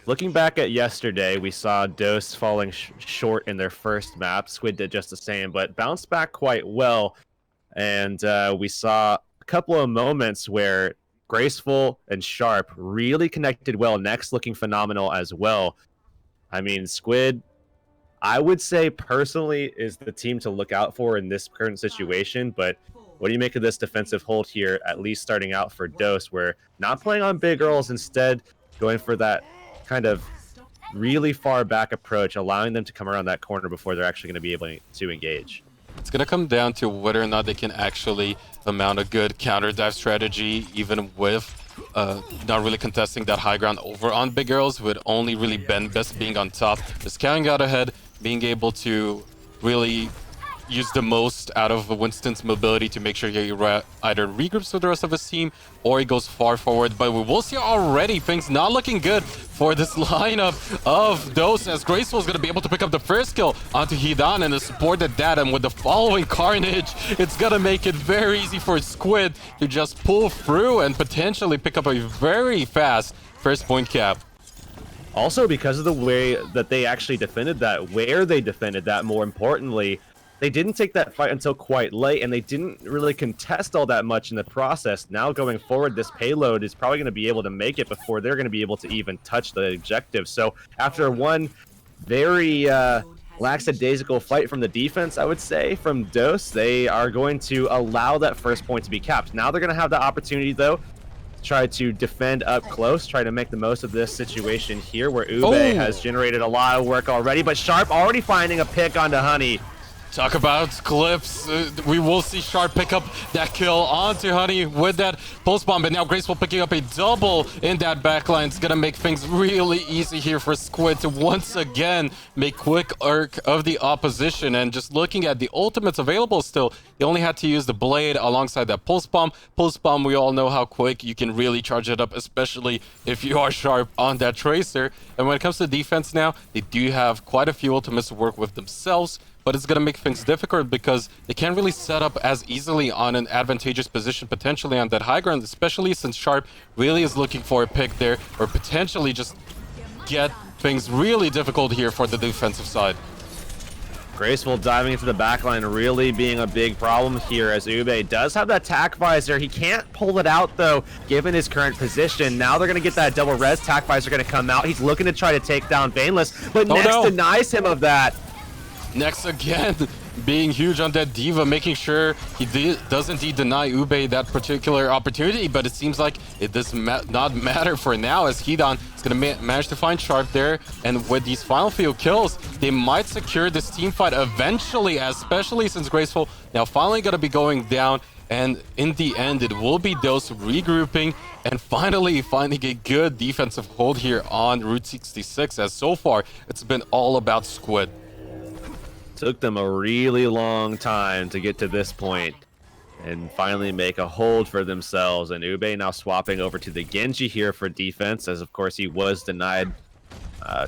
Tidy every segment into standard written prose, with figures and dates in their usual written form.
looking back at yesterday, we saw Dose falling short in their first map. Squid did just the same, but bounced back quite well. And we saw a couple of moments where Graceful and Sharp really connected well. Next looking phenomenal as well. I mean, Squid, I would say personally is the team to look out for in this current situation, but what do you make of this defensive hold here, at least starting out for Dose, where not playing on big girls, instead going for that kind of really far back approach, allowing them to come around that corner before they're actually going to be able to engage? It's going to come down to whether or not they can actually mount a good counter dive strategy, even with not really contesting that high ground over on big girls, with only really best being on top, just counting out ahead, being able to really use the most out of Winston's mobility to make sure he either regroups with the rest of his team or he goes far forward. But we will see already things not looking good for this lineup of Dose, as Graceful is going to be able to pick up the first kill onto Hidan and the supported that. And with the following carnage, it's going to make it very easy for Squid to just pull through and potentially pick up a very fast first point cap. Also, because of the way that they actually defended that, where they defended that, more importantly, they didn't take that fight until quite late, and they didn't really contest all that much in the process. Now going forward, this payload is probably going to be able to make it before they're going to be able to even touch the objective. So after one very lackadaisical fight from the defense, I would say, from Dose, they are going to allow that first point to be capped. Now they're going to have the opportunity, though, try to defend up close, try to make the most of this situation here where Ube has generated a lot of work already, but Sharp already finding a pick onto Honey. Talk about clips. We will see Sharp pick up that kill onto Honey with that pulse bomb, but now Graceful picking up a double in that backline. It's gonna make things really easy here for Squid to once again make quick work of the opposition. And just looking at the ultimates available still, they only had to use the blade alongside that pulse bomb. Pulse bomb, we all know how quick you can really charge it up, especially if you are Sharp on that Tracer. And when it comes to defense now, they do have quite a few ultimates to work with themselves, but it's going to make things difficult because they can't really set up as easily on an advantageous position potentially on that high ground, especially since Sharp really is looking for a pick there, or potentially just get things really difficult here for the defensive side. Graceful diving into the backline really being a big problem here, as Ube does have that tack visor. He can't pull it out, though, given his current position. Now they're going to get that double res. Tack visor going to come out. He's looking to try to take down Baneless, but Next denies him of that. Next again, being huge on that D.Va, making sure he does indeed deny Ube that particular opportunity, but it seems like it does not matter for now, as Hidan is going to manage to find Sharp there, and with these final few kills, they might secure this team fight eventually, especially since Graceful now finally going to be going down, and in the end, it will be Dose regrouping and finally finding a good defensive hold here on Route 66, as so far, it's been all about Squid. Took them a really long time to get to this point and finally make a hold for themselves. And Ube now swapping over to the Genji here for defense, as of course he was denied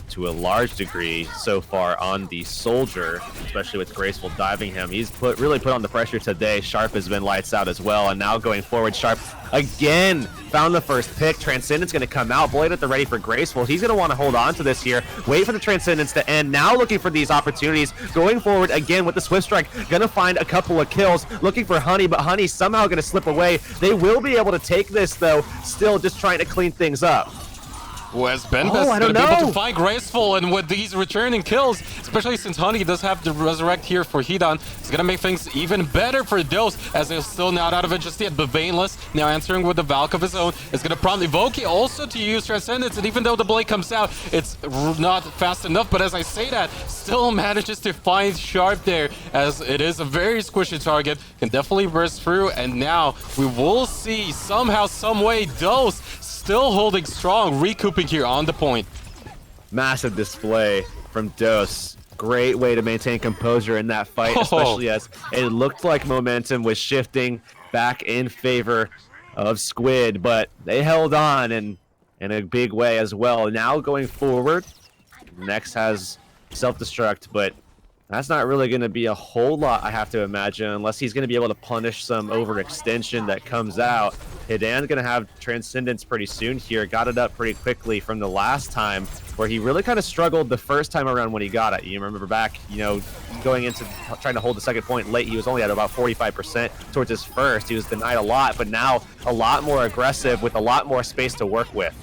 to a large degree so far on the Soldier, especially with Graceful diving him. He's really put on the pressure today. Sharp has been lights out as well, and now going forward, Sharp again found the first pick. Transcendence going to come out. Blade at the ready for Graceful. He's going to want to hold on to this here. Wait for the Transcendence to end. Now looking for these opportunities. Going forward again with the Swift Strike. Going to find a couple of kills. Looking for Honey, but Honey's somehow going to slip away. They will be able to take this, though. Still just trying to clean things up. As Benbest is going to be able to find Graceful, and with these returning kills, especially since Honey does have the Resurrect here for Hidan, it's going to make things even better for Dose, as they're still not out of it just yet. But Baneless, now answering with the Valk of his own, is going to prompt Evoke also to use Transcendence, and even though the blade comes out, it's not fast enough. But as I say that, still manages to find Sharp there, as it is a very squishy target, can definitely burst through, and now we will see somehow, some way, Dose still holding strong, recouping here on the point. Massive display from Dose. Great way to maintain composure in that fight, especially as it looked like momentum was shifting back in favor of Squid, but they held on in a big way as well. Now going forward, Next has self-destruct, but that's not really going to be a whole lot, I have to imagine, unless he's going to be able to punish some overextension that comes out. Hidan's going to have Transcendence pretty soon here. Got it up pretty quickly from the last time where he really kind of struggled the first time around when he got it. You remember back, you know, going into trying to hold the second point late, he was only at about 45% towards his first. He was denied a lot, but now a lot more aggressive with a lot more space to work with.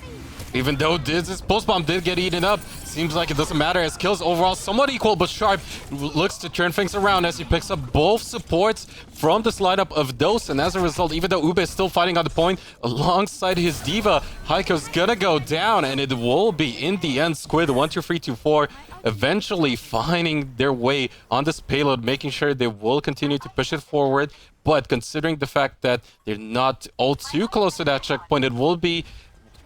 Even though this post bomb did get eaten up, seems like it doesn't matter as kills overall somewhat equal, but Sharp looks to turn things around as he picks up both supports from this lineup of Dose, and as a result, even though Ube is still fighting on the point alongside his Diva, Heiko's gonna go down, and it will be in the end Squid12324 eventually finding their way on this payload, making sure they will continue to push it forward. But considering the fact that they're not all too close to that checkpoint, it will be,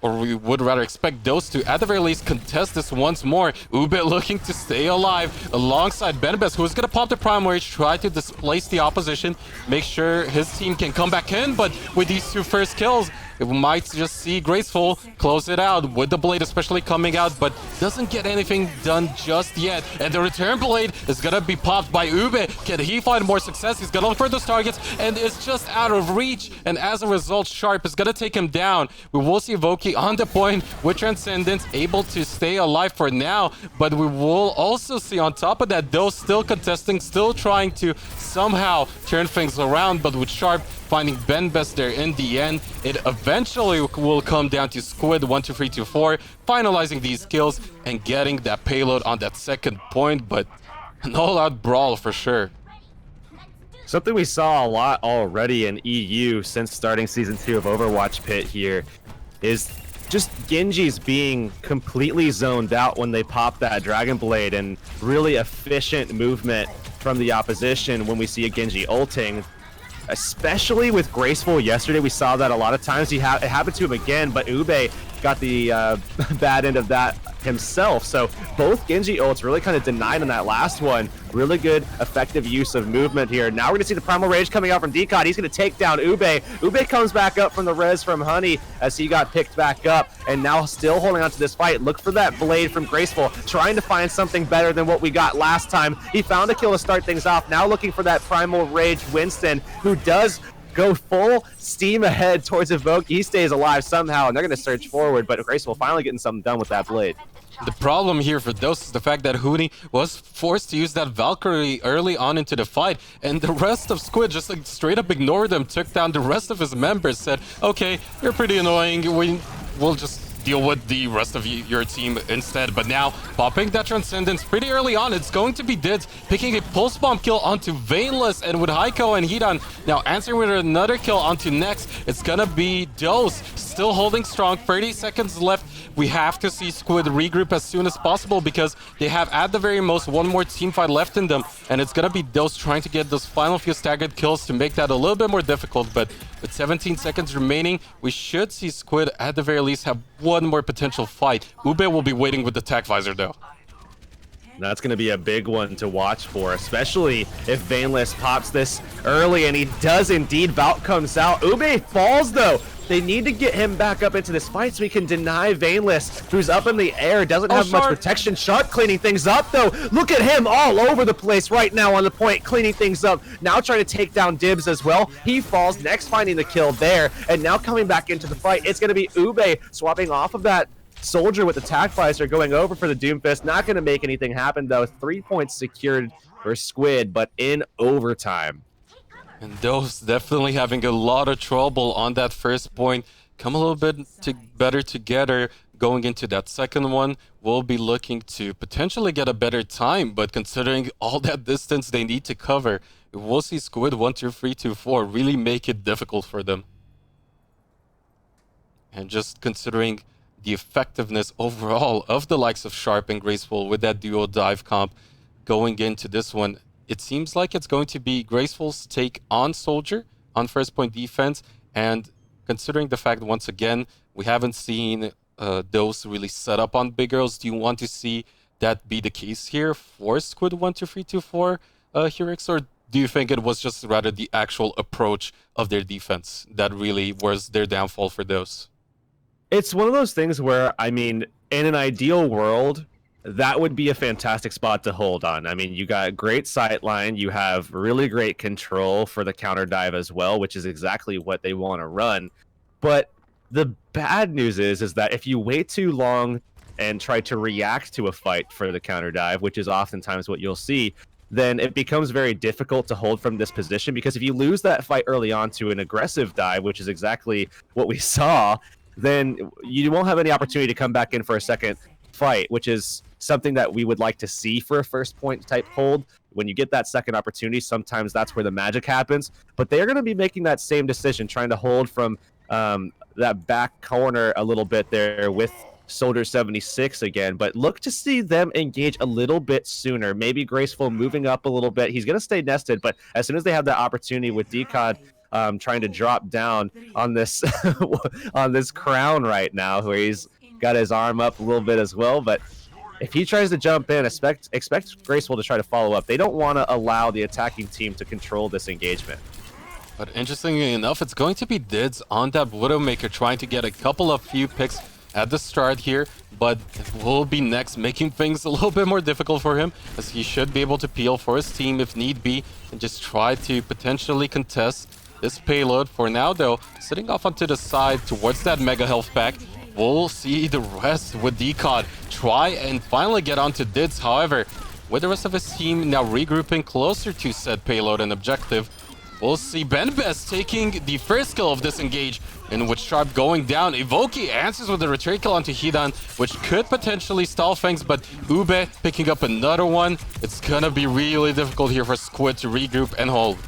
or we would rather expect those to, at the very least, contest this once more. Ube looking to stay alive alongside Benbes, who's going to pop the Prime Rage, try to displace the opposition, make sure his team can come back in. But with these two first kills, we might just see Graceful close it out with the Blade especially coming out, but doesn't get anything done just yet. And the Return Blade is going to be popped by Ube. Can he find more success? He's going to look for those targets, and it's just out of reach. And as a result, Sharp is going to take him down. We will see Voki on the point with Transcendence, able to stay alive for now. But we will also see on top of that, Dose still contesting, still trying to somehow turn things around. But with Sharp finding Benbes there in the end, it eventually will come down to Squid12324 finalizing these kills and getting that payload on that second point. But an all-out brawl for sure. Something we saw a lot already in EU since starting Season 2 of Overwatch Pit here is just Genji's being completely zoned out when they pop that Dragon Blade, and really efficient movement from the opposition when we see a Genji ulting. Especially with Graceful yesterday, we saw that a lot of times. It happened to him again, but Ube got the bad end of that himself. So both Genji ults really kind of denied on that last one. Really good, effective use of movement here. Now we're going to see the Primal Rage coming out from Decod. He's going to take down Ube. Ube comes back up from the res from Honey as he got picked back up, and now still holding on to this fight. Look for that Blade from Graceful, trying to find something better than what we got last time. He found a kill to start things off. Now looking for that Primal Rage Winston, who does go full steam ahead towards Evoke. He stays alive somehow, and they're going to search forward, but Graceful finally getting something done with that Blade. The problem here for Dose is the fact that Huni was forced to use that Valkyrie early on into the fight, and the rest of Squid just like straight up ignored him, took down the rest of his members, said, okay, you're pretty annoying, we'll just deal with the rest of your team instead. But now, popping that Transcendence pretty early on, it's going to be Dids picking a Pulse Bomb kill onto Veinless, and with Heiko and Hidan now answering with another kill onto Next, it's gonna be Dose still holding strong. 30 seconds left. We have to see Squid regroup as soon as possible because they have at the very most one more team fight left in them, and it's gonna be Dose trying to get those final few staggered kills to make that a little bit more difficult. But with 17 seconds remaining, we should see Squid at the very least have one more potential fight. Ube will be waiting with the tac visor though. That's going to be a big one to watch for, especially if Veinless pops this early, and he does indeed. Valk comes out. Ube falls though. They need to get him back up into this fight so we can deny Veinless, who's up in the air, doesn't have much protection. Shark cleaning things up though. Look at him all over the place right now on the point, cleaning things up. Now trying to take down Dibs as well. He falls, Next finding the kill there, and now coming back into the fight. It's going to be Ube swapping off of that Soldier with the tac visor, going over for the Doomfist. Not going to make anything happen though. 3 points secured for Squid, but in overtime. And those definitely having a lot of trouble on that first point. Come a little bit better together going into that second one. We'll be looking to potentially get a better time, but considering all that distance they need to cover, we'll see Squid12324 really make it difficult for them. And just considering the effectiveness overall of the likes of Sharp and Graceful with that duo dive comp going into this one, it seems like it's going to be Graceful's take on Soldier on first point defense. And considering the fact, once again, we haven't seen Dose really set up on big girls, do you want to see that be the case here for Squid12324 Heroics, or do you think it was just rather the actual approach of their defense that really was their downfall for Dose? It's one of those things where, I mean, in an ideal world, that would be a fantastic spot to hold on. I mean, you got great sight line, you have really great control for the counter dive as well, which is exactly what they want to run. But the bad news is that if you wait too long and try to react to a fight for the counter dive, which is oftentimes what you'll see, then it becomes very difficult to hold from this position, because if you lose that fight early on to an aggressive dive, which is exactly what we saw, then you won't have any opportunity to come back in for a second fight, which is something that we would like to see for a first point type hold. When you get that second opportunity, sometimes that's where the magic happens. But they're going to be making that same decision, trying to hold from that back corner a little bit there with Soldier 76 again, but look to see them engage a little bit sooner. Maybe Graceful moving up a little bit. He's going to stay nested, but as soon as they have that opportunity with Decod trying to drop down on this on this crown right now, where he's got his arm up a little bit as well, but if he tries to jump in, expect Graceful to try to follow up. They don't want to allow the attacking team to control this engagement. But interestingly enough, it's going to be Dids on that Widowmaker trying to get a couple of few picks at the start here, but it will be next, making things a little bit more difficult for him, as he should be able to peel for his team if need be and just try to potentially contest this payload. For now though, sitting off onto the side towards that mega health pack. We'll see the rest with Decod try and finally get onto Dids. However, with the rest of his team now regrouping closer to said payload and objective, we'll see Benbest taking the first kill of this engage, in which Sharp going down. Evoki answers with a retreat kill onto Hidan, which could potentially stall things, but Ube picking up another one. It's gonna be really difficult here for Squid to regroup and hold.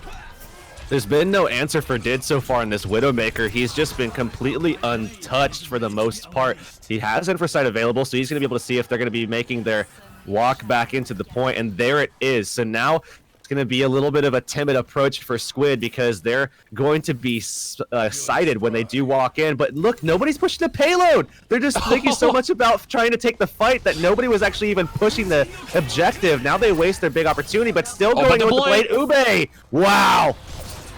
There's been no answer for Did so far in this Widowmaker. He's just been completely untouched for the most part. He has Infrasight available, so he's going to be able to see if they're going to be making their walk back into the point, and there it is. So now it's going to be a little bit of a timid approach for Squid, because they're going to be sighted when they do walk in. But look, nobody's pushing the payload. They're just thinking so much about trying to take the fight that nobody was actually even pushing the objective. Now they waste their big opportunity, but still going in with the blade. Ube! Wow!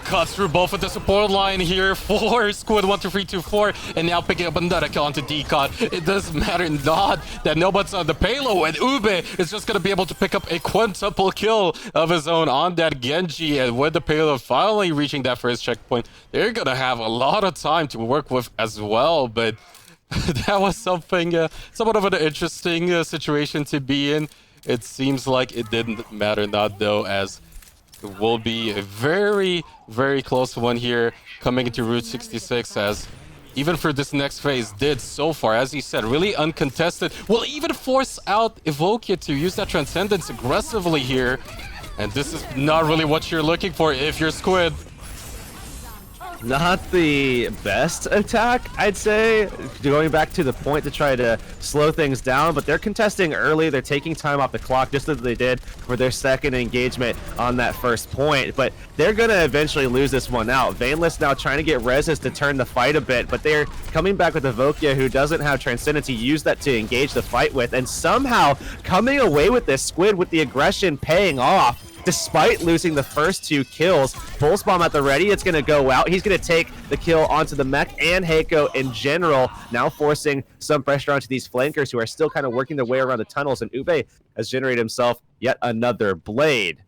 Cuts through both of the support line here for Squid12324, and now picking up another kill onto Decod. It doesn't matter not that nobody's on the payload, and Ube is just going to be able to pick up a quintuple kill of his own on that Genji, and with the payload finally reaching that first checkpoint, they're going to have a lot of time to work with as well, but that was something, somewhat of an interesting situation to be in. It seems like it didn't matter not though, as it will be a very, very close one here coming into Route 66, as even for this next phase, Did so far, as he said, really uncontested. Will even force out Evokia to use that Transcendence aggressively here. And this is not really what you're looking for if you're Squid. Not the best attack, I'd say. Going back to the point to try to slow things down, but they're contesting early. They're taking time off the clock, just as they did for their second engagement on that first point. But they're going to eventually lose this one out. Vainless now trying to get Resis to turn the fight a bit, but they're coming back with Evokia, who doesn't have Transcendence. He used that to engage the fight with, and somehow coming away with this, Squid with the aggression paying off. Despite losing the first two kills, Pulse Bomb at the ready, it's going to go out. He's going to take the kill onto the mech and Heiko in general, now forcing some pressure onto these flankers who are still kind of working their way around the tunnels, and Ube has generated himself yet another blade.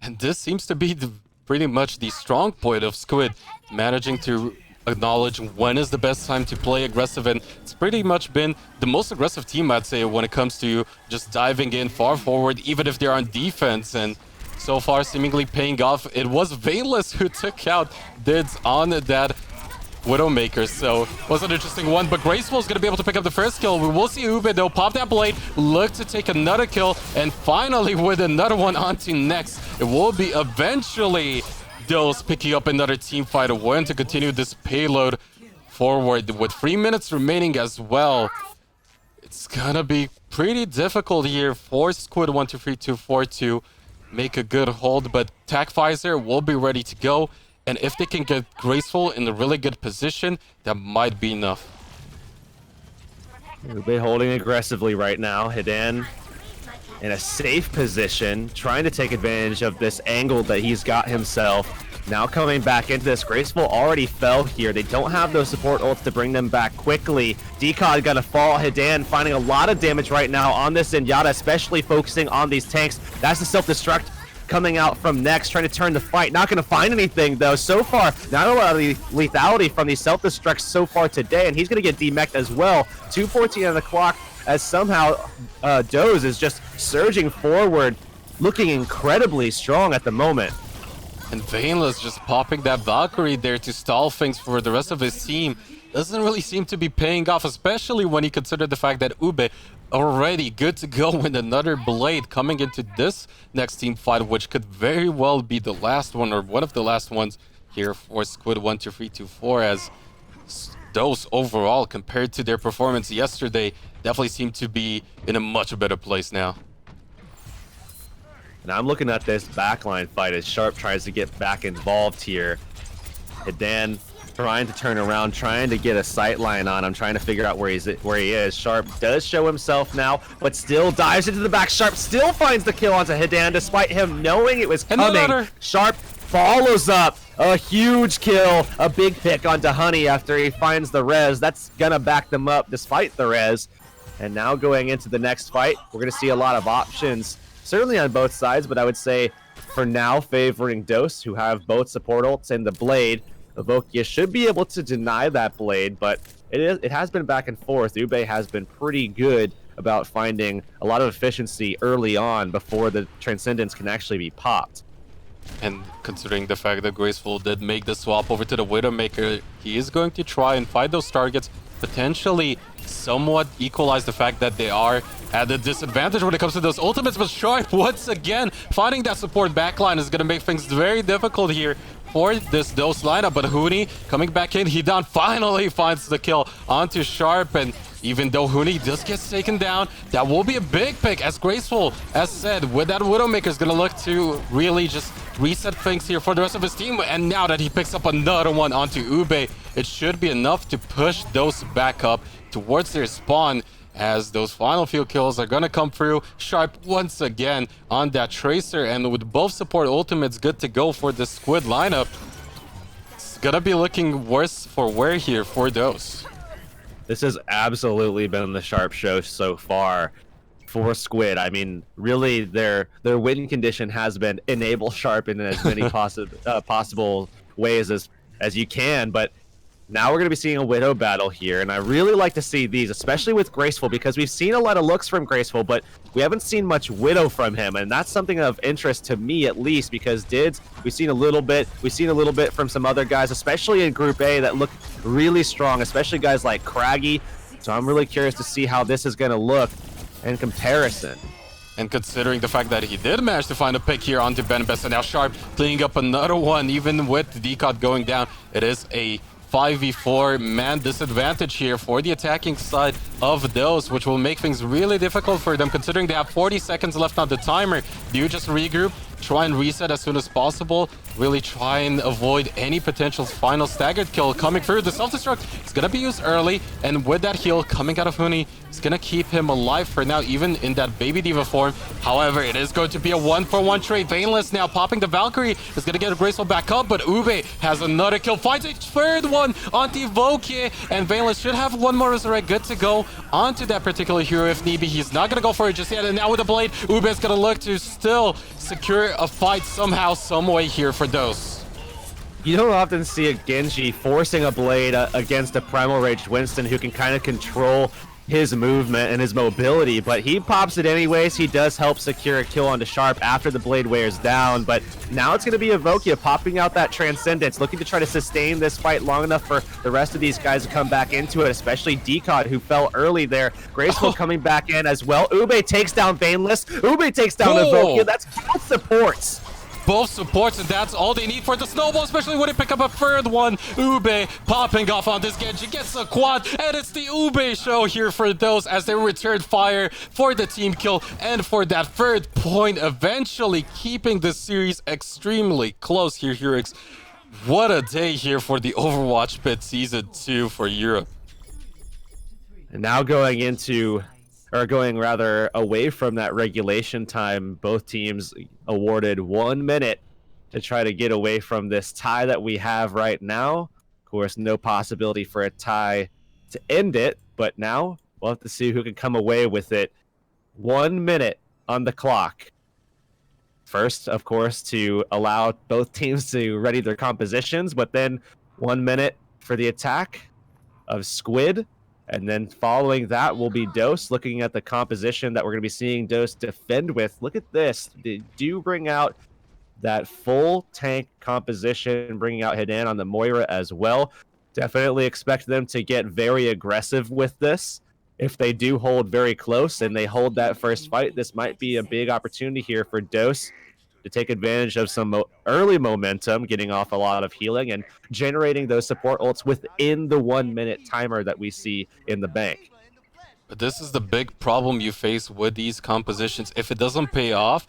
And this seems to be pretty much the strong point of Squid, managing to acknowledge when is the best time to play aggressive, and it's pretty much been the most aggressive team, I'd say, when it comes to just diving in far forward, even if they're on defense, and so far seemingly paying off. It was Vainless who took out Dids on that Widowmaker, so it was an interesting one, but Graceful is going to be able to pick up the first kill. We will see Ube, though, pop that blade, look to take another kill, and finally with another one onto next, it will be eventually Dills picking up another team fight win to continue this payload forward with 3 minutes remaining as well. It's gonna be pretty difficult here for Squid12324 to make a good hold, but TacPfizer will be ready to go, and if they can get Graceful in a really good position, that might be enough. Ube holding aggressively right now. Hidan in a safe position, trying to take advantage of this angle that he's got himself. Now coming back into this, Graceful already fell here. They don't have those support ults to bring them back quickly. Decod gonna fall. Hidan finding a lot of damage right now on this Zenyatta, especially focusing on these tanks. That's the self-destruct coming out from next, trying to turn the fight. Not going to find anything, though. So far, not a lot of the lethality from these self-destructs so far today, and he's going to get demeched as well. 2:14 on the clock, as somehow Doze is just surging forward, looking incredibly strong at the moment. And Vainless just popping that Valkyrie there to stall things for the rest of his team doesn't really seem to be paying off, especially when you consider the fact that Ube already good to go with another blade coming into this next team fight, which could very well be the last one or one of the last ones here for Squid12324, as those overall, compared to their performance yesterday, definitely seem to be in a much better place now. And I'm looking at this backline fight as Sharp tries to get back involved here. Hidan trying to turn around, trying to get a sight line on him, trying to figure out where he is. Sharp does show himself now, but still dives into the back. Sharp still finds the kill onto Hidan, despite him knowing it was coming. Sharp follows up a huge kill, a big pick onto Honey after he finds the res. That's gonna back them up despite the res. And now going into the next fight, we're gonna see a lot of options, certainly on both sides, but I would say for now favoring Dose, who have both support ults and the blade. Evokia should be able to deny that blade, but it has been back and forth. Ube has been pretty good about finding a lot of efficiency early on before the Transcendence can actually be popped. And considering the fact that Graceful did make the swap over to the Widowmaker, he is going to try and find those targets, potentially somewhat equalize the fact that they are at a disadvantage when it comes to those ultimates. But Sharp, once again, finding that support backline is going to make things very difficult here for this Dose lineup. But Huni coming back in, Hidan finally finds the kill onto Sharp, and even though Huni just gets taken down, that will be a big pick, as Graceful, as said, with that Widowmaker, is going to look to really just reset things here for the rest of his team. And now that he picks up another one onto Ube, it should be enough to push Dose back up towards their spawn, as those final few kills are gonna come through. Sharp once again on that Tracer, and with both support ultimates good to go for the Squid lineup, it's gonna be looking worse for wear here for Dose. This has absolutely been the Sharp show so far for Squid. I mean, really, their win condition has been enable Sharp in as many possible ways as you can, but now we're going to be seeing a Widow battle here, and I really like to see these, especially with Graceful, because we've seen a lot of looks from Graceful, but we haven't seen much Widow from him, and that's something of interest to me at least, because Dids, we've seen a little bit from some other guys, especially in Group A, that look really strong, especially guys like Craggy. So I'm really curious to see how this is going to look in comparison. And considering the fact that he did manage to find a pick here onto Benbest, and now Sharp cleaning up another one, even with the decod going down, it is a 5v4 man disadvantage here for the attacking side of Dose, which will make things really difficult for them, considering they have 40 seconds left on the timer. Do you just regroup, try and reset as soon as possible, really try and avoid any potential final staggered kill coming through? The self-destruct is going to be used early, and with that heal coming out of Huni, it's going to keep him alive for now, even in that Baby Diva form. However, it is going to be a 1-for-1 trade. Vainless now popping the Valkyrie is going to get a Graceful back up, but Ube has another kill, finds a third one onto Vokie, and Vainless should have one more Resurrect good to go onto that particular hero if need be. He's not going to go for it just yet, and now with the blade, Ube is going to look to still secure a fight somehow, some way here for Dose. You don't often see a Genji forcing a blade against a Primal Rage Winston who can kind of control his movement and his mobility, but he pops it anyways. He does help secure a kill onto Sharp after the blade wears down, but now it's going to be Evokia popping out that Transcendence, looking to try to sustain this fight long enough for the rest of these guys to come back into it, especially Decod, who fell early there. Graceful coming back in as well. Ube takes down Vainless. Ube takes down Evokia. That's both supports. Both supports, and that's all they need for the snowball, especially when they pick up a third one. Ube popping off on this Genji, gets a quad, and it's the Ube show here for those as they return fire for the team kill and for that third point, eventually keeping the series extremely close here, Heroics. What a day here for the Overwatch Pit Season 2 for Europe. And now going away from that regulation time, both teams awarded 1 minute to try to get away from this tie that we have right now. Of course, no possibility for a tie to end it, but now we'll have to see who can come away with it. 1 minute on the clock. First, of course, to allow both teams to ready their compositions, but then 1 minute for the attack of Squid. And then following that will be Dose, looking at the composition that we're going to be seeing Dose defend with. Look at this. They do bring out that full tank composition, bringing out Hidan on the Moira as well. Definitely expect them to get very aggressive with this. If they do hold very close and they hold that first fight, this might be a big opportunity here for Dose to take advantage of some early momentum, getting off a lot of healing and generating those support ults within the 1 minute timer that we see in the bank. But this is the big problem you face with these compositions. If it doesn't pay off,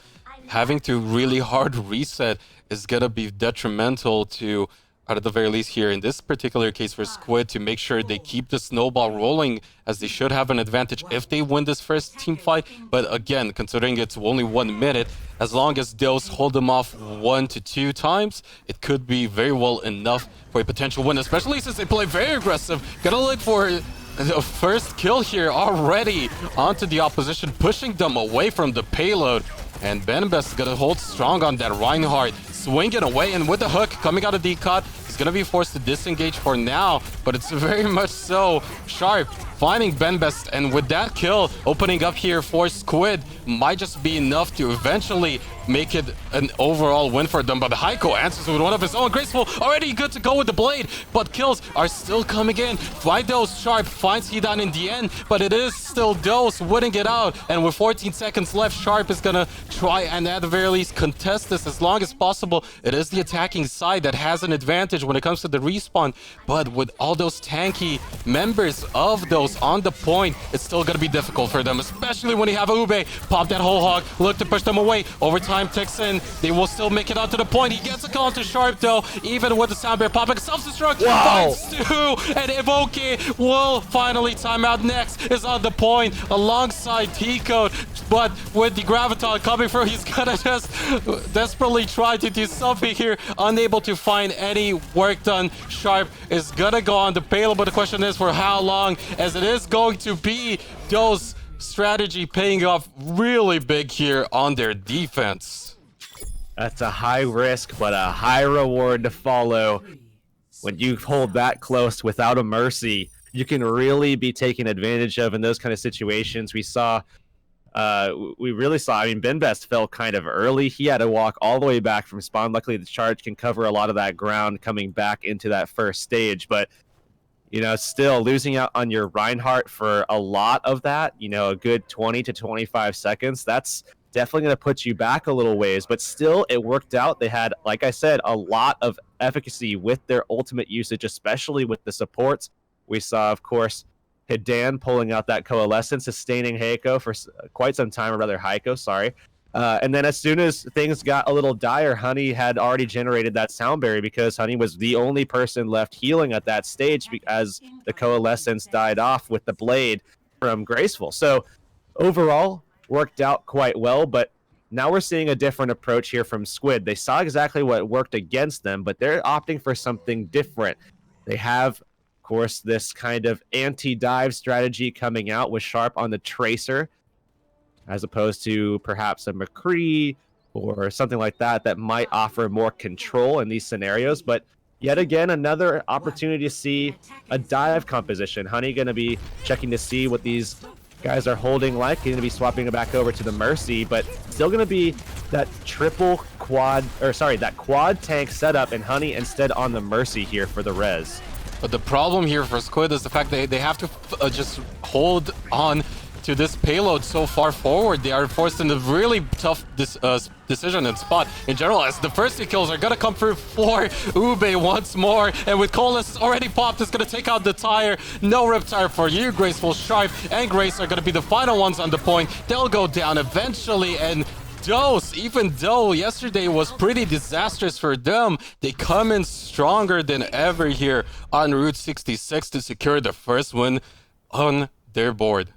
having to really hard reset is gonna be detrimental to, at the very least here in this particular case for Squid, to make sure they keep the snowball rolling, as they should have an advantage if they win this first team fight. But again, considering it's only 1 minute, as long as Dose hold them off 1 to 2 times, it could be very well enough for a potential win, especially since they play very aggressive. Gotta look for the first kill here already onto the opposition, pushing them away from the payload. And Benbest is gonna hold strong on that Reinhardt, swinging away, and with the hook coming out of D-Cut, he's gonna be forced to disengage for now, but it's very much so Sharp finding Benbest, and with that kill opening up here for Squid, might just be enough to eventually make it an overall win for them. But Heiko answers with one of his own. Graceful already good to go with the blade, but kills are still coming in. Find Dose. Sharp finds Hidan in the end, but it is still Dose winning it out. And with 14 seconds left, Sharp is gonna try and at the very least contest this as long as possible. It is the attacking side that has an advantage when it comes to the respawn, but with all those tanky members of Dose on the point, it's still gonna be difficult for them, especially when you have Ube pop that whole hog, look to push them away. Overtime ticks in, they will still make it out to the point. He gets a call to Sharp though, even with the sound bear popping. Self-destruct finds Stu, and Evoke will finally time out. Next is on the point alongside T-Code, but with the Graviton coming through, he's gonna just desperately try to do something here, unable to find any work done. Sharp is gonna go on the payload, but the question is for how long, as it is going to be those strategy paying off really big here on their defense. That's a high risk, but a high reward to follow. When you hold that close without a mercy, you can really be taken advantage of in those kind of situations. We really saw, I mean, Benbest fell kind of early. He had to walk all the way back from spawn. Luckily, the charge can cover a lot of that ground coming back into that first stage, but you know, still losing out on your Reinhardt for a lot of that, you know, a good 20 to 25 seconds, that's definitely going to put you back a little ways, but still it worked out. They had, like I said, a lot of efficacy with their ultimate usage, especially with the supports. We saw, of course, Hidan pulling out that Coalescence, sustaining Heiko for quite some time, or rather Heiko, sorry. And then as soon as things got a little dire, Honey had already generated that sound berry, because Honey was the only person left healing at that stage as the Coalescence died off with the blade from Graceful. So overall, worked out quite well, but now we're seeing a different approach here from Squid. They saw exactly what worked against them, but they're opting for something different. They have, of course, this kind of anti-dive strategy coming out with Sharp on the Tracer, as opposed to perhaps a McCree or something like that that might offer more control in these scenarios. But yet again, another opportunity to see a dive composition. Honey going to be checking to see what these guys are holding like. He's going to be swapping it back over to the Mercy, but still going to be that that quad tank setup, and Honey instead on the Mercy here for the res. But the problem here for Squid is the fact that they have to just hold on to this payload so far forward. They are forced into really tough decision and spot in general, as the first 2 kills are gonna come through for Ube once more, and with Coalescence already popped, it's gonna take out the tire. No rip tire for you. Graceful, Sharp, and Grace are gonna be the final ones on the point. They'll go down eventually, and Dose, even though yesterday was pretty disastrous for them, they come in stronger than ever here on Route 66 to secure the first win on their board.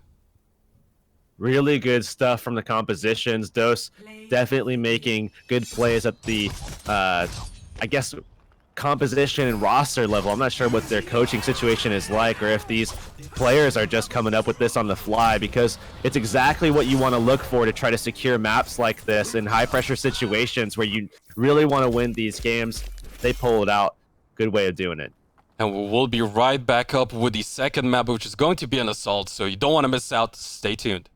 Really good stuff from the compositions. Dose definitely making good plays at the, I guess, composition and roster level. I'm not sure what their coaching situation is like, or if these players are just coming up with this on the fly, because it's exactly what you want to look for to try to secure maps like this in high pressure situations where you really want to win these games. They pull it out. Good way of doing it. And we will be right back up with the second map, which is going to be an assault, so you don't want to miss out. Stay tuned.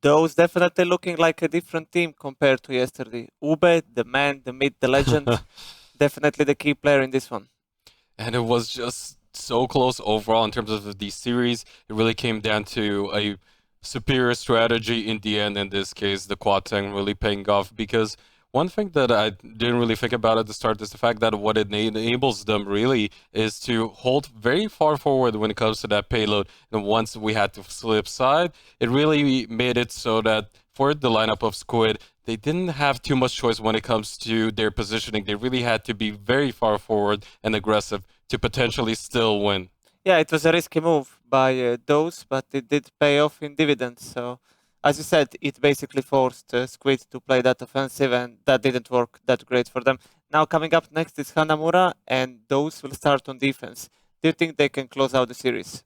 Those definitely looking like a different team compared to yesterday. Ube, the man, the myth, the legend, definitely the key player in this one. And it was just so close overall in terms of the series. It really came down to a superior strategy in the end. In this case, the quad tank really paying off, because one thing that I didn't really think about at the start is the fact that what it enables them really is to hold very far forward when it comes to that payload. And once we had to flip side, it really made it so that for the lineup of Squid, they didn't have too much choice when it comes to their positioning. They really had to be very far forward and aggressive to potentially still win. Yeah, it was a risky move by those, but it did pay off in dividends. So, as you said, it basically forced Squid to play that offensive, and that didn't work that great for them. Now, coming up next is Hanamura, and those will start on defense. Do you think they can close out the series?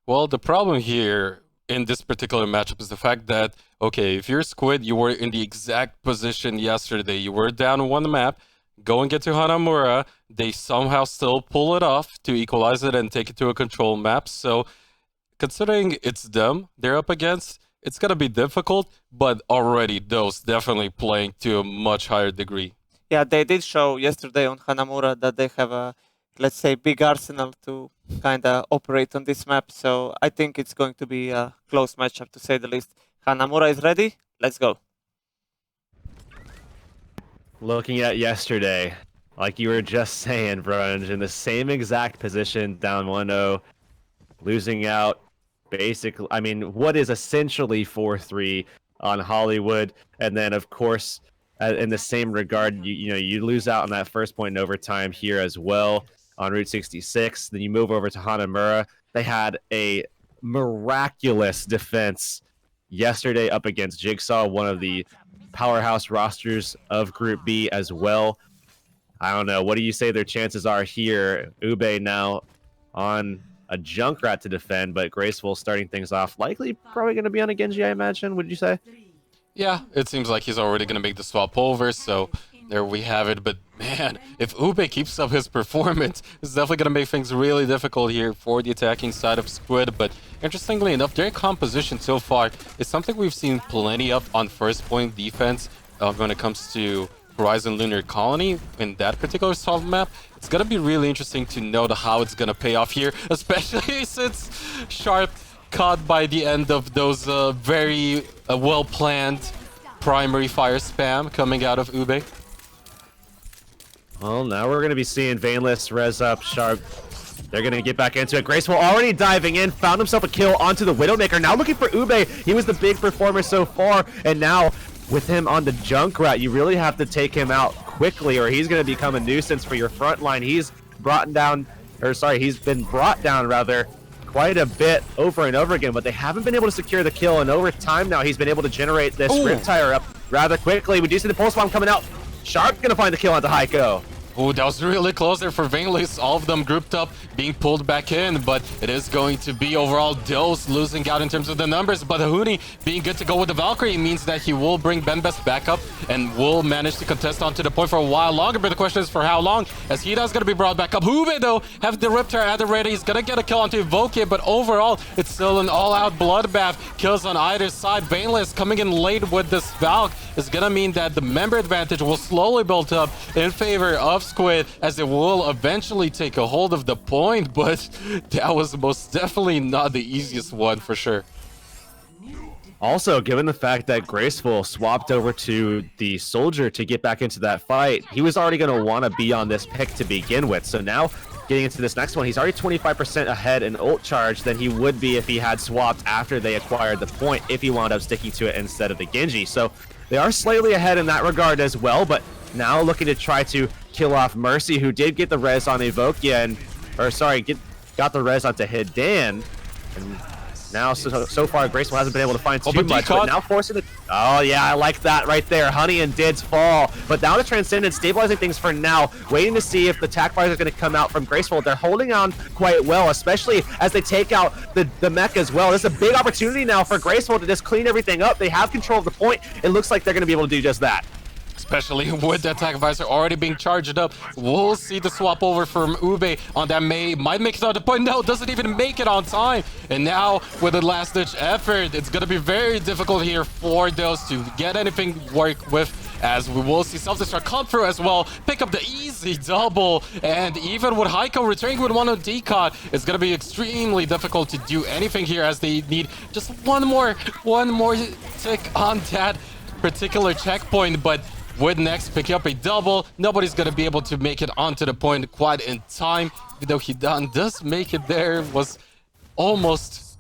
Well, the problem here in this particular matchup is the fact that, okay, if you're Squid, you were in the exact position yesterday. You were down one map, go and get to Hanamura. They somehow still pull it off to equalize it and take it to a control map. So considering it's them they're up against, it's going to be difficult, but already those definitely playing to a much higher degree. Yeah, they did show yesterday on Hanamura that they have a, let's say, big arsenal to kind of operate on this map. So I think it's going to be a close matchup, to say the least. Hanamura is ready. Let's go. Looking at yesterday, like you were just saying, Brunge, in the same exact position, down 1-0, losing out, basically, I mean, what is essentially 4-3 on Hollywood, and then, of course, in the same regard. You know, you lose out on that first point in overtime here as well on Route 66. Then you move over to Hanamura. They had a miraculous defense yesterday up against Jigsaw, one of the powerhouse rosters of Group B as well. I don't know. What do you say their chances are here? Ube now on a Junkrat to defend, but Graceful starting things off. Likely probably going to be on a Genji, I imagine. Would you say? Yeah, it seems like he's already going to make the swap over, so there we have it. But man, if Ube keeps up his performance, it's definitely going to make things really difficult here for the attacking side of Squid. But interestingly enough, their composition so far is something we've seen plenty of on first point defense when it comes to Horizon Lunar Colony in that particular solve map. It's going to be really interesting to know how it's going to pay off here, especially since Sharp caught by the end of those very well-planned primary fire spam coming out of Ube. Well, now we're going to be seeing Veinless res up Sharp. They're going to get back into it. Graceful already diving in, found himself a kill onto the Widowmaker. Now looking for Ube. He was the big performer so far, and now with him on the Junkrat, you really have to take him out quickly or he's going to become a nuisance for your front line. He's been brought down rather quite a bit over and over again, but they haven't been able to secure the kill, and over time now he's been able to generate this Riptire up rather quickly. We do see the Pulse Bomb coming out. Sharp going to find the kill onto Heiko. Oh, that was really close there for Veinless. All of them grouped up, being pulled back in, but it is going to be overall Dose losing out in terms of the numbers. But Huni being good to go with the Valkyrie means that he will bring Benbest back up and will manage to contest onto the point for a while longer. But the question is for how long, as Hida's going to be brought back up. Huve, though, have the Riptire at the ready. He's going to get a kill onto Evoke, but overall, it's still an all-out bloodbath. Kills on either side. Veinless coming in late with this Valk is going to mean that the member advantage will slowly build up in favor of Squid, as it will eventually take a hold of the point, but that was most definitely not the easiest one for sure. Also, given the fact that Graceful swapped over to the Soldier to get back into that fight, he was already going to want to be on this pick to begin with. So now, getting into this next one, he's already 25% ahead in ult charge than he would be if he had swapped after they acquired the point, if he wound up sticking to it instead of the Genji. So they are slightly ahead in that regard as well, but now looking to try to kill off Mercy, who did get the res on Evokia, got the res onto Hidan. And now, so far, Graceful hasn't been able to find too much, but now forcing the... Oh, yeah, I like that right there. Honey and Dids fall. But now the Transcendent stabilizing things for now, waiting to see if the attack fires are going to come out from Graceful. They're holding on quite well, especially as they take out the mech as well. This is a big opportunity now for Graceful to just clean everything up. They have control of the point. It looks like they're going to be able to do just that. Especially with the attack visor already being charged up. We'll see the swap over from Ube on that might make it on the point. No, doesn't even make it on time. And now with the last ditch effort, it's going to be very difficult here for those to get anything work with, as we will see Self-Destruct come through as well, pick up the easy double, and even with Heiko returning with one on Decod, it's going to be extremely difficult to do anything here, as they need just one more tick on that particular checkpoint. But would next pick up a double, nobody's going to be able to make it onto the point quite in time. Even though Hidan does make it there, was almost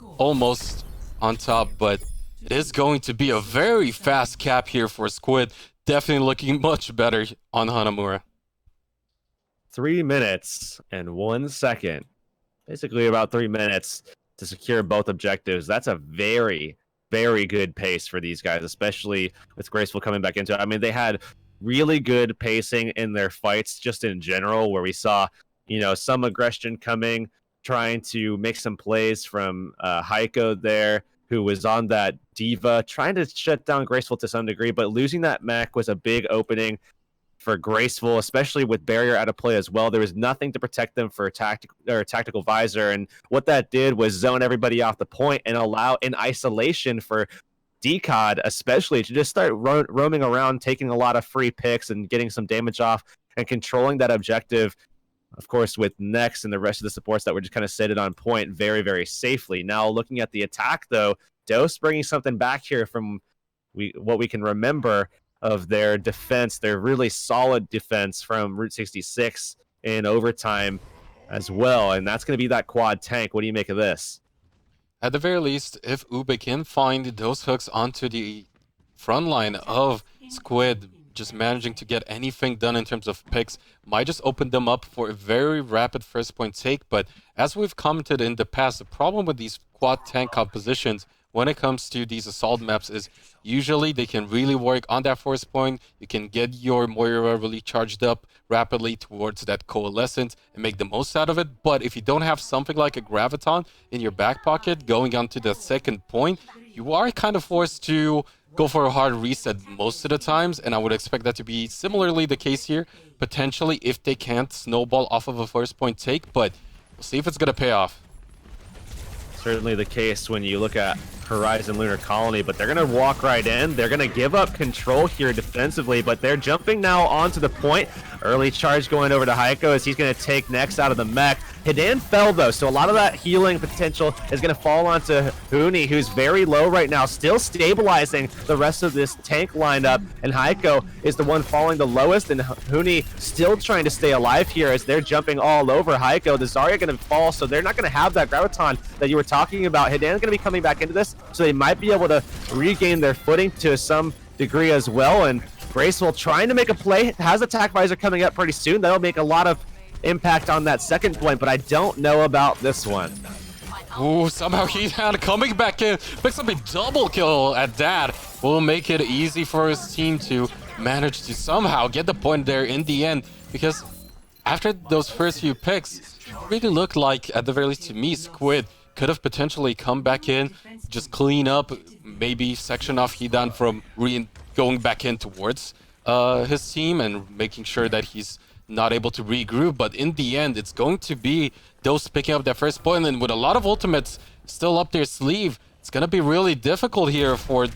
on top, but it is going to be a very fast cap here for Squid. Definitely looking much better on Hanamura. 3 minutes and 1 second. Basically about 3 minutes to secure both objectives. That's a very good pace for these guys, especially with Graceful coming back into it. I mean, they had really good pacing in their fights just in general, where we saw, some aggression coming, trying to make some plays from Heiko there, who was on that Diva, trying to shut down Graceful to some degree, but losing that mech was a big opening for Graceful, especially with Barrier out of play as well. There was nothing to protect them for tactical visor, and what that did was zone everybody off the point and allow in isolation for Decod especially to just start roaming around, taking a lot of free picks and getting some damage off and controlling that objective, of course, with Nex and the rest of the supports that were just kind of set it on point very safely. Now looking at the attack though, Dose bringing something back here from what we can remember of their defense, their really solid defense from Route 66 in overtime as well. And that's going to be that quad tank. What do you make of this? At the very least, if Ube can find those hooks onto the front line of Squid, just managing to get anything done in terms of picks might just open them up for a very rapid first point take. But as we've commented in the past, the problem with these quad tank compositions when it comes to these assault maps is usually they can really work on that first point. You can get your Moira really charged up rapidly towards that coalescence and make the most out of it. But if you don't have something like a graviton in your back pocket going on to the second point, you are kind of forced to go for a hard reset most of the times, and I would expect that to be similarly the case here, potentially if they can't snowball off of a first point take, but we'll see if it's going to pay off. Certainly the case when you look at Horizon Lunar Colony, but they're going to walk right in. They're going to give up control here defensively, but they're jumping now onto the point. Early charge going over to Heiko as he's going to take next out of the mech. Hidan fell though, so a lot of that healing potential is going to fall onto Huni, who's very low right now, still stabilizing the rest of this tank lineup, and Heiko is the one falling the lowest, and Huni still trying to stay alive here as they're jumping all over Heiko. The Zarya going to fall, so they're not going to have that graviton that you were talking about. Hidan's going to be coming back into this, so they might be able to regain their footing to some degree as well, and Graceful trying to make a play, has attack visor coming up pretty soon. That'll make a lot of impact on that second point, but I don't know about this one. Ooh, somehow Hidan coming back in, picks up a double kill at that. Will make it easy for his team to manage to somehow get the point there in the end, because after those first few picks, it really looked like, at the very least to me, Squid could have potentially come back in, just clean up, maybe section off Hidan from going back in towards his team and making sure that he's not able to regroup. But in the end, it's going to be those picking up that first point, and with a lot of ultimates still up their sleeve, it's going to be really difficult here for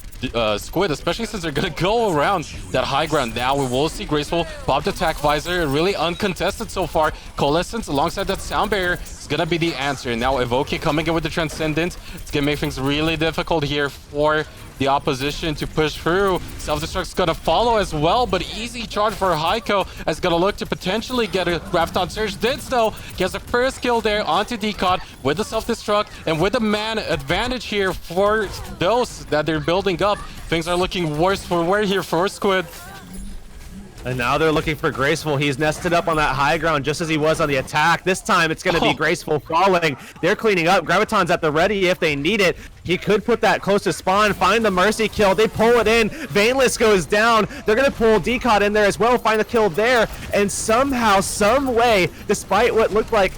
Squid, especially since they're going to go around that high ground. Now we will see Graceful pop the attack visor, really uncontested so far. Coalescence alongside that sound barrier is going to be the answer. Now Evoke coming in with the Transcendent. It's going to make things really difficult here for the opposition to push through. Self-destruct's gonna follow as well, but easy charge for Heiko as gonna look to potentially get a Graviton Surge. Did so, gets the first kill there onto Decod with the self-destruct and with the man advantage here for those that they're building up. Things are looking worse for wear here for Squid. And now they're looking for Graceful. He's nested up on that high ground just as he was on the attack. This time it's going to be Graceful falling. They're cleaning up. Graviton's at the ready if they need it. He could put that close to spawn, find the Mercy kill. They pull it in. Veinless goes down. They're going to pull Decod in there as well, find the kill there. And somehow, some way, despite what looked like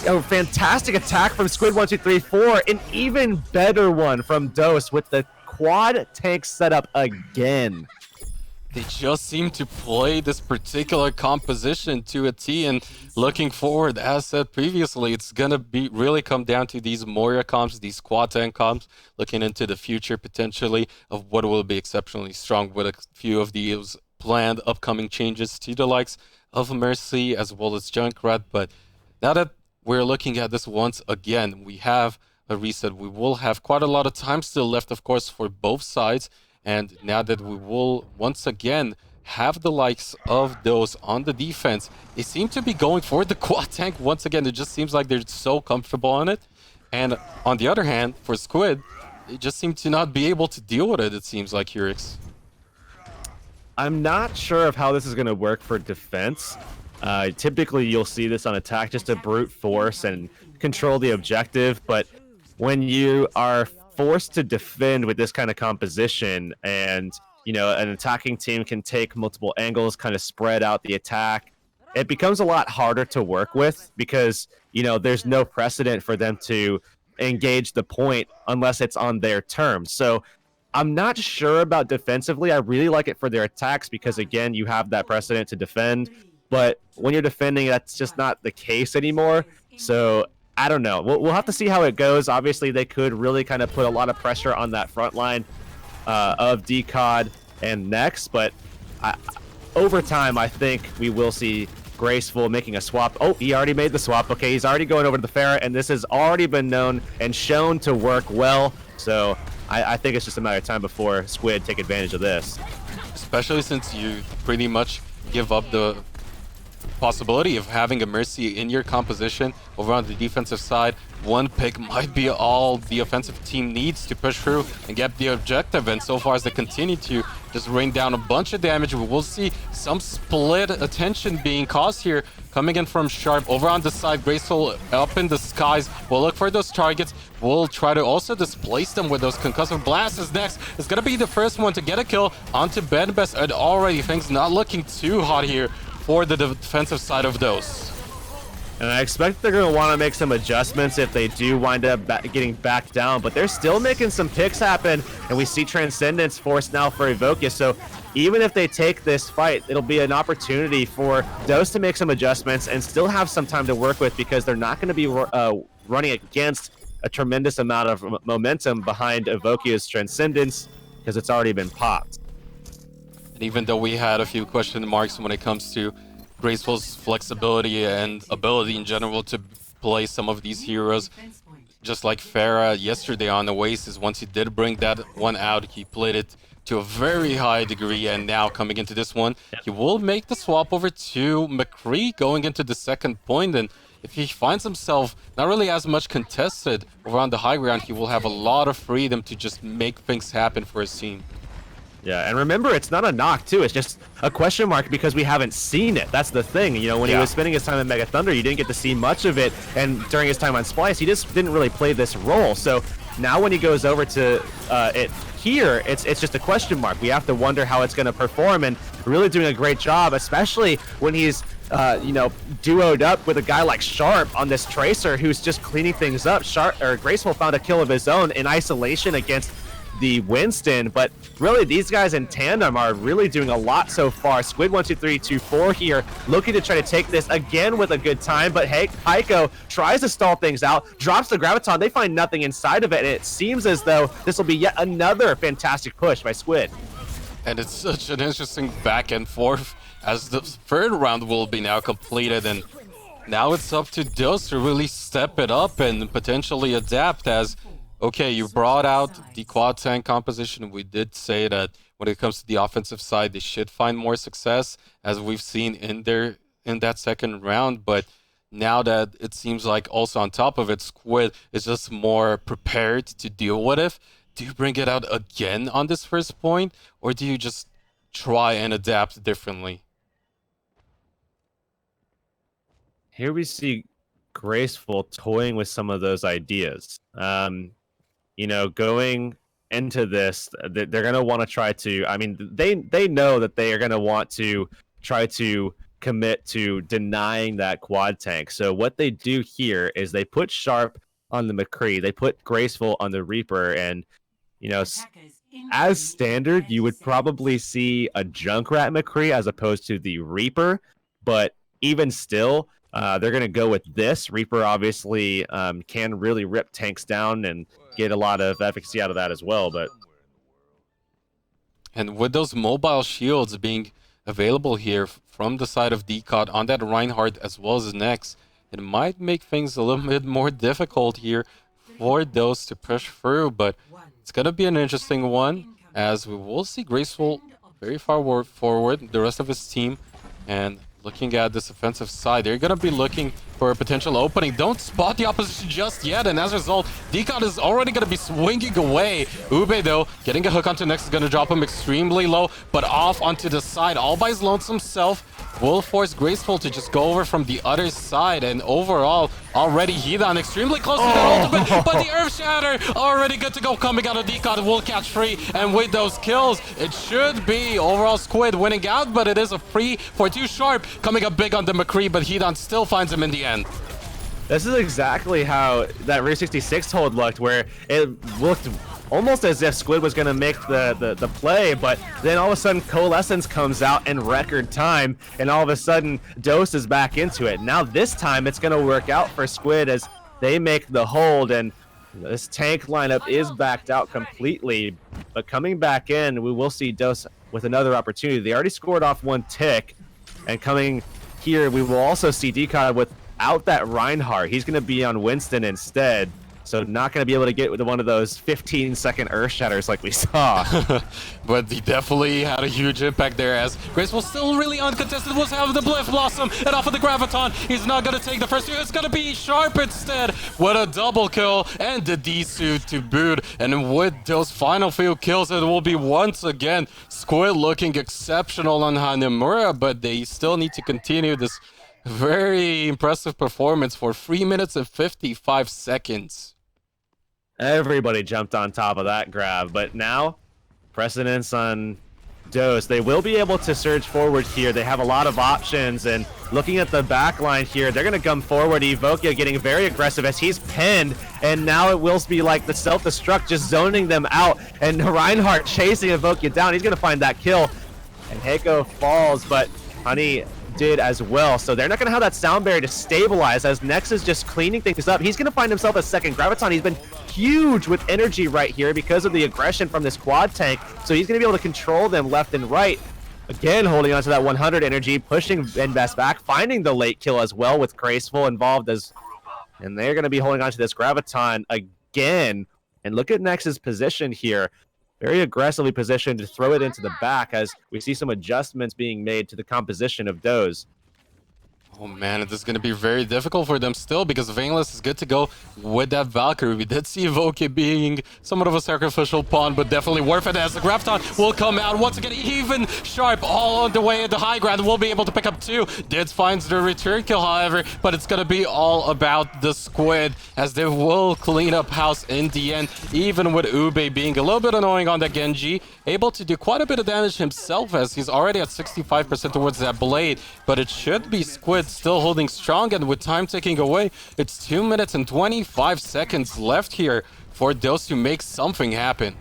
a fantastic attack from Squid12324, an even better one from Dose with the quad tank setup again. They just seem to play this particular composition to a T, and looking forward, as said previously, it's gonna be really come down to these Moira comps, these quad tank comps, looking into the future potentially of what will be exceptionally strong with a few of these planned upcoming changes to the likes of Mercy as well as Junkrat. But now that we're looking at this once again, we have a reset. We will have quite a lot of time still left, of course, for both sides. And now that we will once again have the likes of those on the defense, they seem to be going for the quad tank once again. It just seems like they're so comfortable on it. And on the other hand, for Squid, they just seem to not be able to deal with it, it seems like, Hurix. I'm not sure of how this is going to work for defense. Typically, you'll see this on attack, just to brute force and control the objective. But when you are forced to defend with this kind of composition, and you know, an attacking team can take multiple angles, kind of spread out the attack, it becomes a lot harder to work with because, you know, there's no precedent for them to engage the point unless it's on their terms. So I'm not sure about defensively. I really like it for their attacks because, again, you have that precedent to defend, but when you're defending, that's just not the case anymore. So I don't know. We'll have to see how it goes. Obviously, they could really kind of put a lot of pressure on that front line of Decod and Next, but over time, I think we will see Graceful making a swap. Oh, he already made the swap. Okay, he's already going over to the Pharah, and this has already been known and shown to work well. So I think it's just a matter of time before Squid take advantage of this. Especially since you pretty much give up the possibility of having a Mercy in your composition over on the defensive side. one pick might be all the offensive team needs to push through and get the objective. And so far as they continue to just rain down a bunch of damage, we will see some split attention being caused here. Coming in from Sharp over on the side, Graceful up in the skies. We'll look for those targets. We'll try to also displace them with those concussive blasts. Next is going to be the first one to get a kill onto Benbest, and already things not looking too hot here for the defensive side of those. And I expect they're going to want to make some adjustments if they do wind up getting back down, but they're still making some picks happen, and we see Transcendence forced now for Evokia. So even if they take this fight, it'll be an opportunity for those to make some adjustments and still have some time to work with, because they're not going to be running against a tremendous amount of momentum behind Evokia's Transcendence, because it's already been popped. And even though we had a few question marks when it comes to Graceful's flexibility and ability in general to play some of these heroes, just like Farah yesterday on Oasis, once he did bring that one out, he played it to a very high degree, and now coming into this one, he will make the swap over to McCree going into the second point. And if he finds himself not really as much contested over on the high ground, he will have a lot of freedom to just make things happen for his team. Yeah, and remember, it's not a knock, too. It's just a question mark because we haven't seen it. That's the thing. You know, when he was spending his time in Mega Thunder, you didn't get to see much of it. And during his time on Splice, he just didn't really play this role. So now when he goes over to it here, it's just a question mark. We have to wonder how it's going to perform, and really doing a great job, especially when he's you know, duoed up with a guy like Sharp on this Tracer who's just cleaning things up. Graceful found a kill of his own in isolation against the Winston, but really these guys in tandem are really doing a lot so far. Squid12324 here looking to try to take this again with a good time, but hey, Pyko tries to stall things out, drops the Graviton. They find nothing inside of it, and it seems as though this will be yet another fantastic push by Squid. And it's such an interesting back and forth as the third round will be now completed, and now it's up to Dose to really step it up and potentially adapt. As okay, you brought out the quad tank composition. We did say that when it comes to the offensive side, they should find more success, as we've seen in that second round. But now that it seems like also on top of it, Squid is just more prepared to deal with it, do you bring it out again on this first point, or do you just try and adapt differently? Here we see Graceful toying with some of those ideas. You know, going into this, they're going to want to try to, I mean, they know that they are going to want to try to commit to denying that quad tank. So what they do here is they put Sharp on the McCree, they put Graceful on the Reaper, and, you know, as standard, you would probably see a Junkrat McCree as opposed to the Reaper, but even still, they're going to go with this. Reaper obviously can really rip tanks down and get a lot of efficacy out of that as well. And with those mobile shields being available here from the side of Decod on that Reinhardt as well as Nex, it might make things a little bit more difficult here for those to push through. But it's going to be an interesting one, as we will see Graceful very far forward, the rest of his team, and looking at this offensive side, they're going to be looking for a potential opening. Don't spot the opposition just yet, and as a result, Decod is already going to be swinging away. Ube, though, getting a hook onto Nex is going to drop him extremely low, but off onto the side, all by his lonesome self, will force Graceful to just go over from the other side. And overall, already Hedan extremely close to that ultimate, but the Earth Shatter already good to go coming out of Decod, will catch free, and with those kills, it should be overall Squid winning out, but it is a free for 2 Sharp coming up big on the McCree, but Hedan still finds him in the end. This is exactly how that Route 66 hold looked, where it looked almost as if Squid was going to make the play, but then all of a sudden Coalescence comes out in record time, and all of a sudden Dose is back into it. Now this time it's going to work out for Squid as they make the hold, and this tank lineup is backed out completely. But coming back in, we will see Dose with another opportunity. They already scored off 1 tick, and coming here we will also see Decod without that Reinhardt. He's going to be on Winston instead. So not going to be able to get with one of those 15-second Earth Shatters like we saw. But he definitely had a huge impact there, as Graceful still really uncontested. Was having the Bliff Blossom, and off of the Graviton. He's not going to take the first two. It's going to be Sharp instead. What a double kill, and the D-suit to boot. And with those final few kills, it will be once again Squid looking exceptional on Hanamura, but they still need to continue this very impressive performance for 3 minutes and 55 seconds. Everybody jumped on top of that grab, but now precedence on Dose. They will be able to surge forward here. They have a lot of options, and looking at the back line here, they're going to come forward. Evokia getting very aggressive as he's pinned, and now it will be like the self-destruct just zoning them out, and Reinhardt chasing Evokia down. He's going to find that kill, and Heiko falls, but Honey did as well. So they're not going to have that sound barrier to stabilize as Nex is just cleaning things up. He's going to find himself a second Graviton. He's been huge with energy right here because of the aggression from this quad tank. So he's going to be able to control them left and right. Again, holding on to that 100 energy, pushing Invest back, finding the late kill as well with Graceful involved as, and they're going to be holding on to this Graviton again. And look at Nex's position here. Very aggressively positioned to throw it into the back as we see some adjustments being made to the composition of Doze. Oh man, this is going to be very difficult for them still, because Vaneless is good to go with that Valkyrie. We did see Evoke being somewhat of a sacrificial pawn, but definitely worth it as the Graviton will come out. Once again, even Sharp all on the way at the high ground will be able to pick up two. Dids finds the return kill, however, but it's going to be all about the Squid as they will clean up house in the end, even with Ube being a little bit annoying on the Genji, able to do quite a bit of damage himself as he's already at 65% towards that blade, but it should be Squid still holding strong, and with time ticking away, it's 2 minutes and 25 seconds left here for those to make something happen.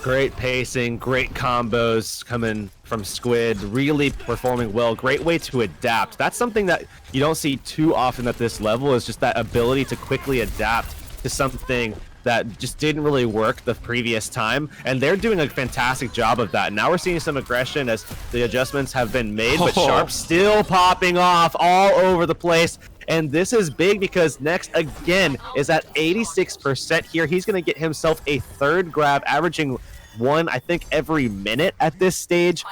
Great pacing, great combos coming from Squid, really performing well. Great way to adapt. That's something that you don't see too often at this level, is just that ability to quickly adapt to something that just didn't really work the previous time, and they're doing a fantastic job of that. Now we're seeing some aggression as the adjustments have been made, but Sharp still popping off all over the place. And this is big because Nex again is at 86% here. He's going to get himself a third grab, averaging one, I think, every minute at this stage.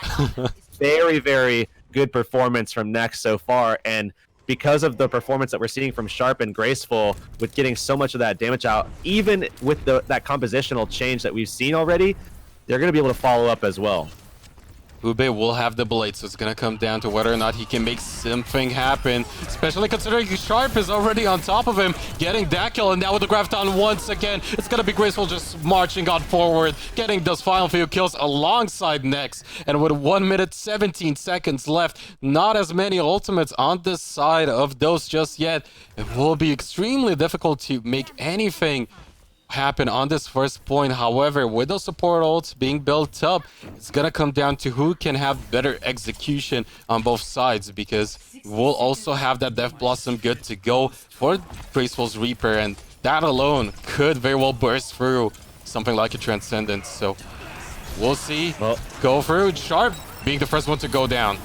Very, very good performance from Nex so far, and because of the performance that we're seeing from Sharp and Graceful with getting so much of that damage out, even with that compositional change that we've seen already, they're going to be able to follow up as well. Ube will have the blade, so it's going to come down to whether or not he can make something happen, especially considering Sharp is already on top of him, getting that kill, and now with the Graviton once again, it's going to be Graceful just marching on forward, getting those final few kills alongside Nex, and with 1 minute 17 seconds left, not as many ultimates on this side of those just yet. It will be extremely difficult to make anything happen on this first point. However, with those support ults being built up, it's gonna come down to who can have better execution on both sides, because we'll also have that Death Blossom good to go for Graceful's Reaper, and that alone could very well burst through something like a Transcendence. So we'll see. Well, go through. Sharp being the first one to go down.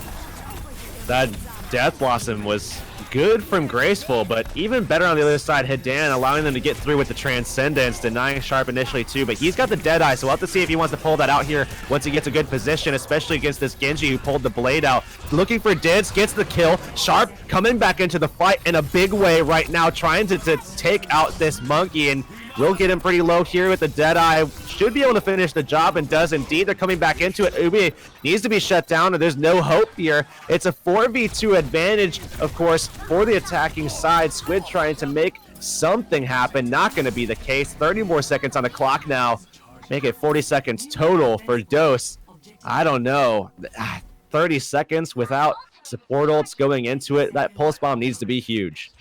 That Death Blossom was good from Graceful, but even better on the other side, Hidan allowing them to get through with the Transcendence, denying Sharp initially too, but he's got the Deadeye, so we'll have to see if he wants to pull that out here once he gets a good position, especially against this Genji who pulled the blade out. Looking for Dids, gets the kill. Sharp coming back into the fight in a big way right now, trying to take out this Monkey, and will get him pretty low here with the Deadeye. Should be able to finish the job, and does indeed. They're coming back into it. Ube needs to be shut down, and there's no hope here. It's a 4v2 advantage, of course, for the attacking side. Squid trying to make something happen. Not going to be the case. 30 more seconds on the clock now. Make it 40 seconds total for Dose. I don't know. 30 seconds without support ults going into it. That pulse bomb needs to be huge.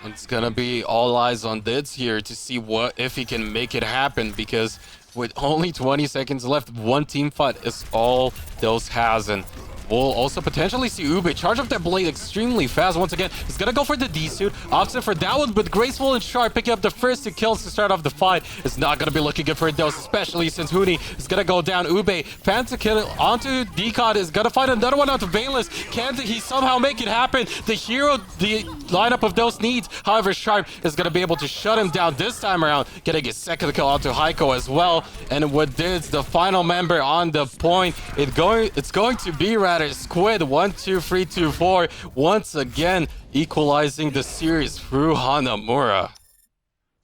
It's gonna be all eyes on Dids here to see if he can make it happen, because with only 20 seconds left, one team fight is all Dose has, and We'll also potentially see Ube charge up that blade extremely fast. Once again, he's gonna go for the D-suit. Opts in for that one, but Graceful and Sharp picking up the first 2 kills to start off the fight. It's not gonna be looking good for Dose, especially since Huni is gonna go down. Ube, Phantom kill onto Decod, is gonna find another one onto Valus. Can he somehow make it happen? The hero the lineup of Dose needs. However, Sharp is gonna be able to shut him down this time around, getting his second kill onto Heiko as well. And with this, the final member on the point, it's going to be rather Squid12324 once again equalizing the series through Hanamura.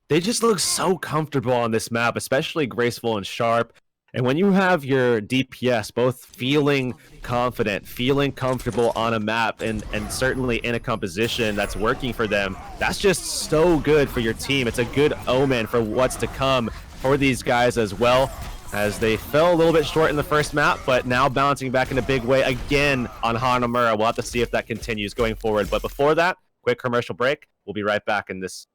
They just look so comfortable on this map, especially Graceful and Sharp. And when you have your DPS both feeling confident, feeling comfortable on a map, and certainly in a composition that's working for them, that's just so good for your team. It's a good omen for what's to come for these guys as well, as they fell a little bit short in the first map, but now bouncing back in a big way again on Hanamura. We'll have to see if that continues going forward. But before that, quick commercial break. We'll be right back in this.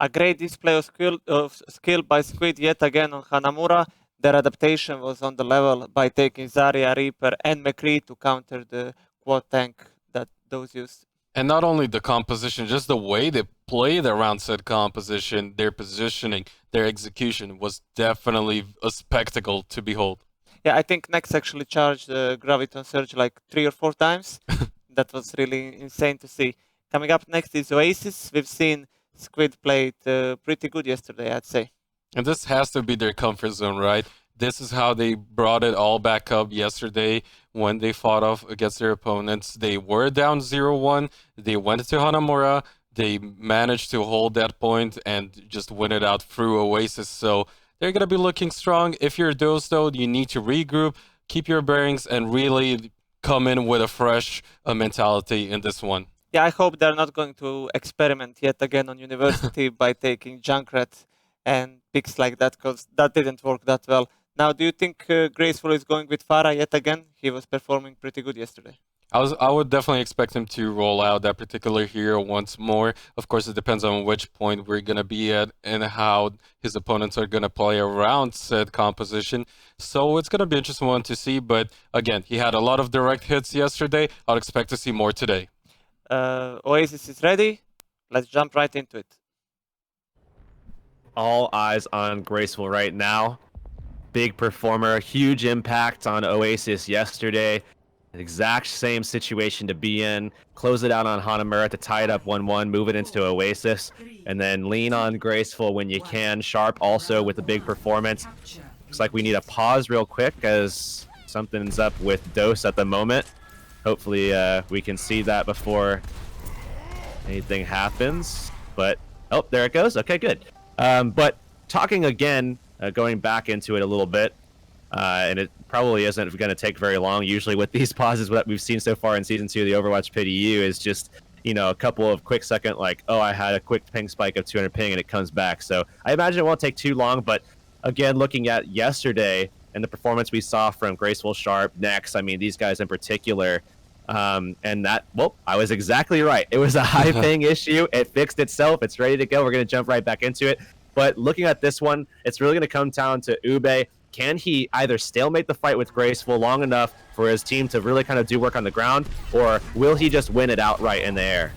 A great display of skill by Squid yet again on Hanamura. Their adaptation was on the level by taking Zarya, Reaper, and McCree to counter the quad tank that those used. And not only the composition, just the way they played around said composition, their positioning, their execution was definitely a spectacle to behold. Yeah, I think Nex actually charged the Graviton Surge like 3 or 4 times. That was really insane to see. Coming up next is Oasis. We've seen Squid played pretty good yesterday, I'd say. And this has to be their comfort zone, right? This is how they brought it all back up yesterday when they fought off against their opponents. They were down 0-1. They went to Hanamura. They managed to hold that point and just win it out through Oasis. So they're going to be looking strong. If you're those, though, you need to regroup, keep your bearings, and really come in with a fresh mentality in this one. Yeah, I hope they're not going to experiment yet again on University by taking Junkrat and picks like that, because that didn't work that well. Now, do you think Graceful is going with Farah yet again? He was performing pretty good yesterday. I would definitely expect him to roll out that particular hero once more. Of course, it depends on which point we're going to be at and how his opponents are going to play around said composition. So it's going to be an interesting one to see. But again, he had a lot of direct hits yesterday. I'd expect to see more today. Oasis is ready. Let's jump right into it. All eyes on Graceful right now. Big performer, huge impact on Oasis yesterday. Exact same situation to be in. Close it out on Hanamura to tie it up 1-1, move it into Oasis, and then lean on Graceful when you can. Sharp also with a big performance. Looks like we need a pause real quick as something's up with Dose at the moment. Hopefully we can see that before anything happens. But, oh, there it goes. Okay, good. But talking again, going back into it a little bit, and it probably isn't going to take very long. Usually with these pauses that we've seen so far in Season 2 of the Overwatch PDU is just, you know, a couple of quick second, like, oh, I had a quick ping spike of 200 ping and it comes back. So I imagine it won't take too long. But again, looking at yesterday and the performance we saw from Graceful, Sharp, Nex, I mean, these guys in particular, and that, well, I was exactly right. It was a high ping issue. It fixed itself. It's ready to go. We're going to jump right back into it. But looking at this one, it's really going to come down to Ube. Can he either stalemate the fight with Graceful long enough for his team to really kind of do work on the ground, or will he just win it outright in the air?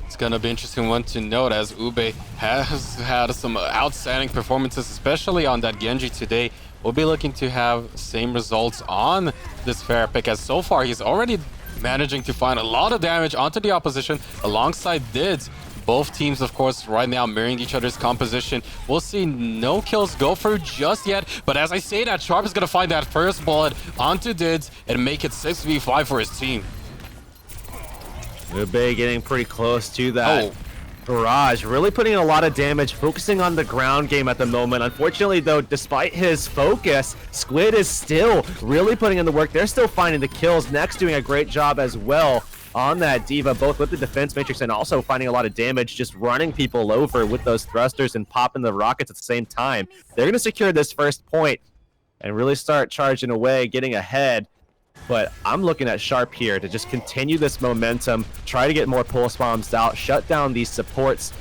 It's going to be an interesting one to note as Ube has had some outstanding performances, especially on that Genji today. We'll be looking to have same results on this fair pick, as so far he's already managing to find a lot of damage onto the opposition alongside Dids. Both teams, of course, right now mirroring each other's composition. We'll see no kills go through just yet, but as I say that, Sharp is going to find that first bullet onto Dids and make it 6v5 for his team. Ube getting pretty close to that. Barrage, really putting in a lot of damage, focusing on the ground game at the moment. Unfortunately, though, despite his focus, Squid is still really putting in the work. They're still finding the kills. Next doing a great job as well on that Diva, both with the defense matrix and also finding a lot of damage, just running people over with those thrusters and popping the rockets at the same time. They're going to secure this first point and really start charging away, getting ahead. But I'm looking at Sharp here to just continue this momentum, try to get more pulse bombs out, shut down these supports,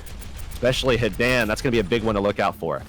especially Hidan. That's going to be a big one to look out for.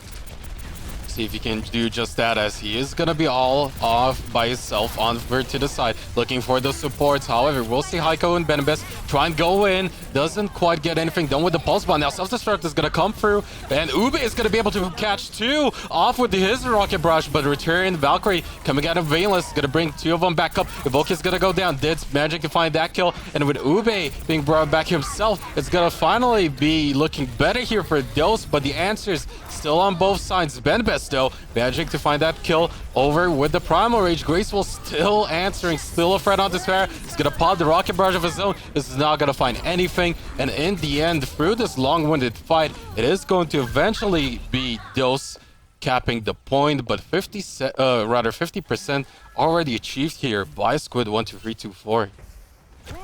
See if he can do just that, as he is going to be all off by himself over to the side, looking for the supports. However, we'll see Heiko and Benabes try and go in. Doesn't quite get anything done with the pulse bomb. Now self-destruct is going to come through, and Ube is going to be able to catch two off with his rocket brush, but return Valkyrie coming out of Vainless is going to bring two of them back up. Evoke is going to go down. Did's managing to find that kill, and with Ube being brought back himself, it's going to finally be looking better here for Dose, but the answers still on both sides. Benabes though managing to find that kill over with the Primal Rage. Graceful still answering, still a threat on this fair. He's gonna pop the rocket barrage of his own. This is not gonna find anything, and in the end, through this long-winded fight, it is going to eventually be Dose capping the point, but 50% already achieved here by Squid12324.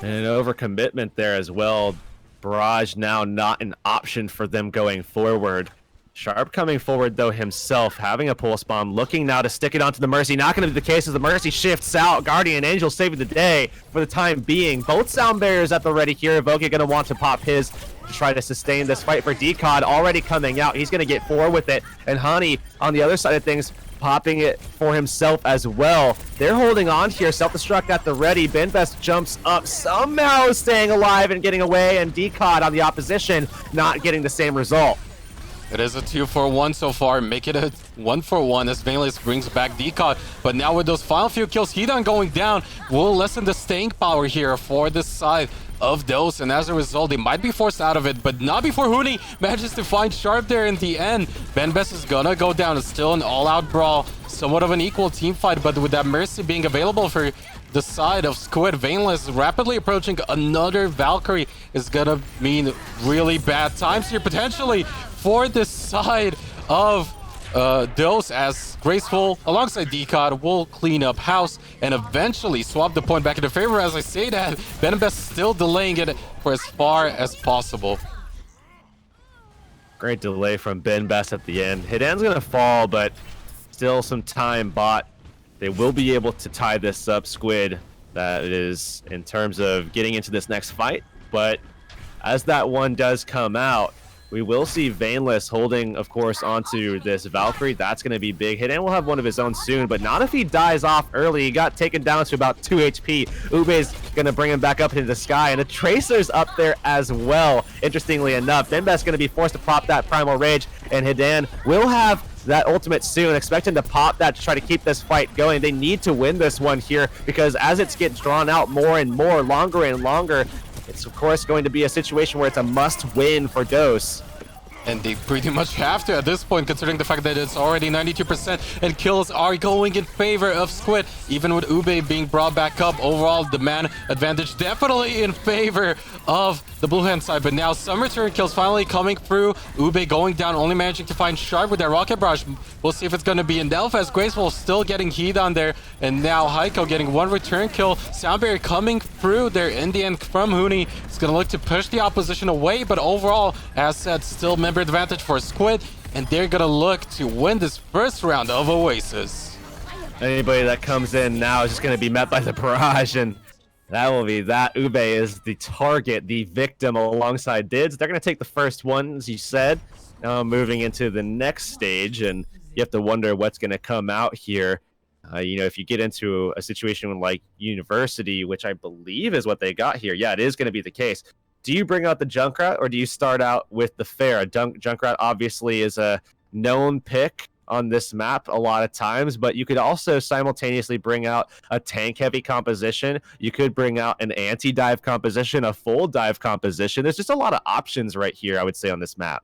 And an overcommitment there as well. Barrage now not an option for them going forward. Sharp coming forward, though, himself, having a pulse bomb, looking now to stick it onto the Mercy. Not going to be the case as the Mercy shifts out. Guardian Angel saving the day for the time being. Both sound barriers at the ready here. Evoke going to want to pop his to try to sustain this fight for Decod. Already coming out. He's going to get 4 with it. And Honey, on the other side of things, popping it for himself as well. They're holding on here. Self-destruct at the ready. Benbest jumps up, somehow staying alive and getting away. And Decod on the opposition, not getting the same result. It is a 2-for-1 so far. Make it a 1-for-1 as Vainless brings back Decod. But now with those final few kills, Hidan going down will lessen the staying power here for this side of Dose. And as a result, they might be forced out of it, but not before Huni manages to find Sharp there in the end. Benbest is gonna go down. It's still an all-out brawl. Somewhat of an equal team fight, but with that Mercy being available for the side of Squid, Vainless rapidly approaching another Valkyrie is gonna mean really bad times here potentially for this side of Dose, as Graceful alongside Decod will clean up house and eventually swap the point back into favor. As I say that, Benabes still delaying it for as far as possible. Great delay from Benbest at the end. Hidan's gonna fall, but Still some time bought. They will be able to tie this up, Squid. That is in terms of getting into this next fight. But as that one does come out, we will see Vainless holding, of course, onto this Valkyrie. That's going to be big hit, and we'll have one of his own soon, but not if he dies off early. He got taken down to about 2 HP. Ube's going to bring him back up into the sky, and the Tracer's up there as well, interestingly enough. Denbeth's going to be forced to pop that Primal Rage, and Hidan will have that ultimate soon. Expect him to pop that to try to keep this fight going. They need to win this one here, because as it gets drawn out more and more, longer and longer, it's of course going to be a situation where it's a must-win for Dose. And they pretty much have to at this point, considering the fact that it's already 92% and kills are going in favor of Squid. Even with Ube being brought back up, overall the man advantage definitely in favor of the blue hand side. But now some return kills finally coming through. Ube going down, only managing to find Sharp with that rocket barrage. We'll see if it's going to be enough, as Graceful still getting heat on there. And now Heiko getting one return kill. Soundberry coming through there in the end from Huni. It's going to look to push the opposition away, but overall, as said, still member advantage for Squid, and they're gonna look to win this first round of Oasis. Anybody that comes in now is just going to be met by the barrage, and that will be that. Ube is the target, the victim alongside Dids. They're going to take the first one, as you said. Now moving into the next stage, and you have to wonder what's going to come out here. You know, if you get into a situation like University, which I believe is what they got here, yeah, it is going to be the case. Do you bring out the Junkrat, or do you start out with the Pharah? Junkrat obviously is a known pick on this map a lot of times, but you could also simultaneously bring out a tank-heavy composition. You could bring out an anti-dive composition, a full dive composition. There's just a lot of options right here, I would say, on this map.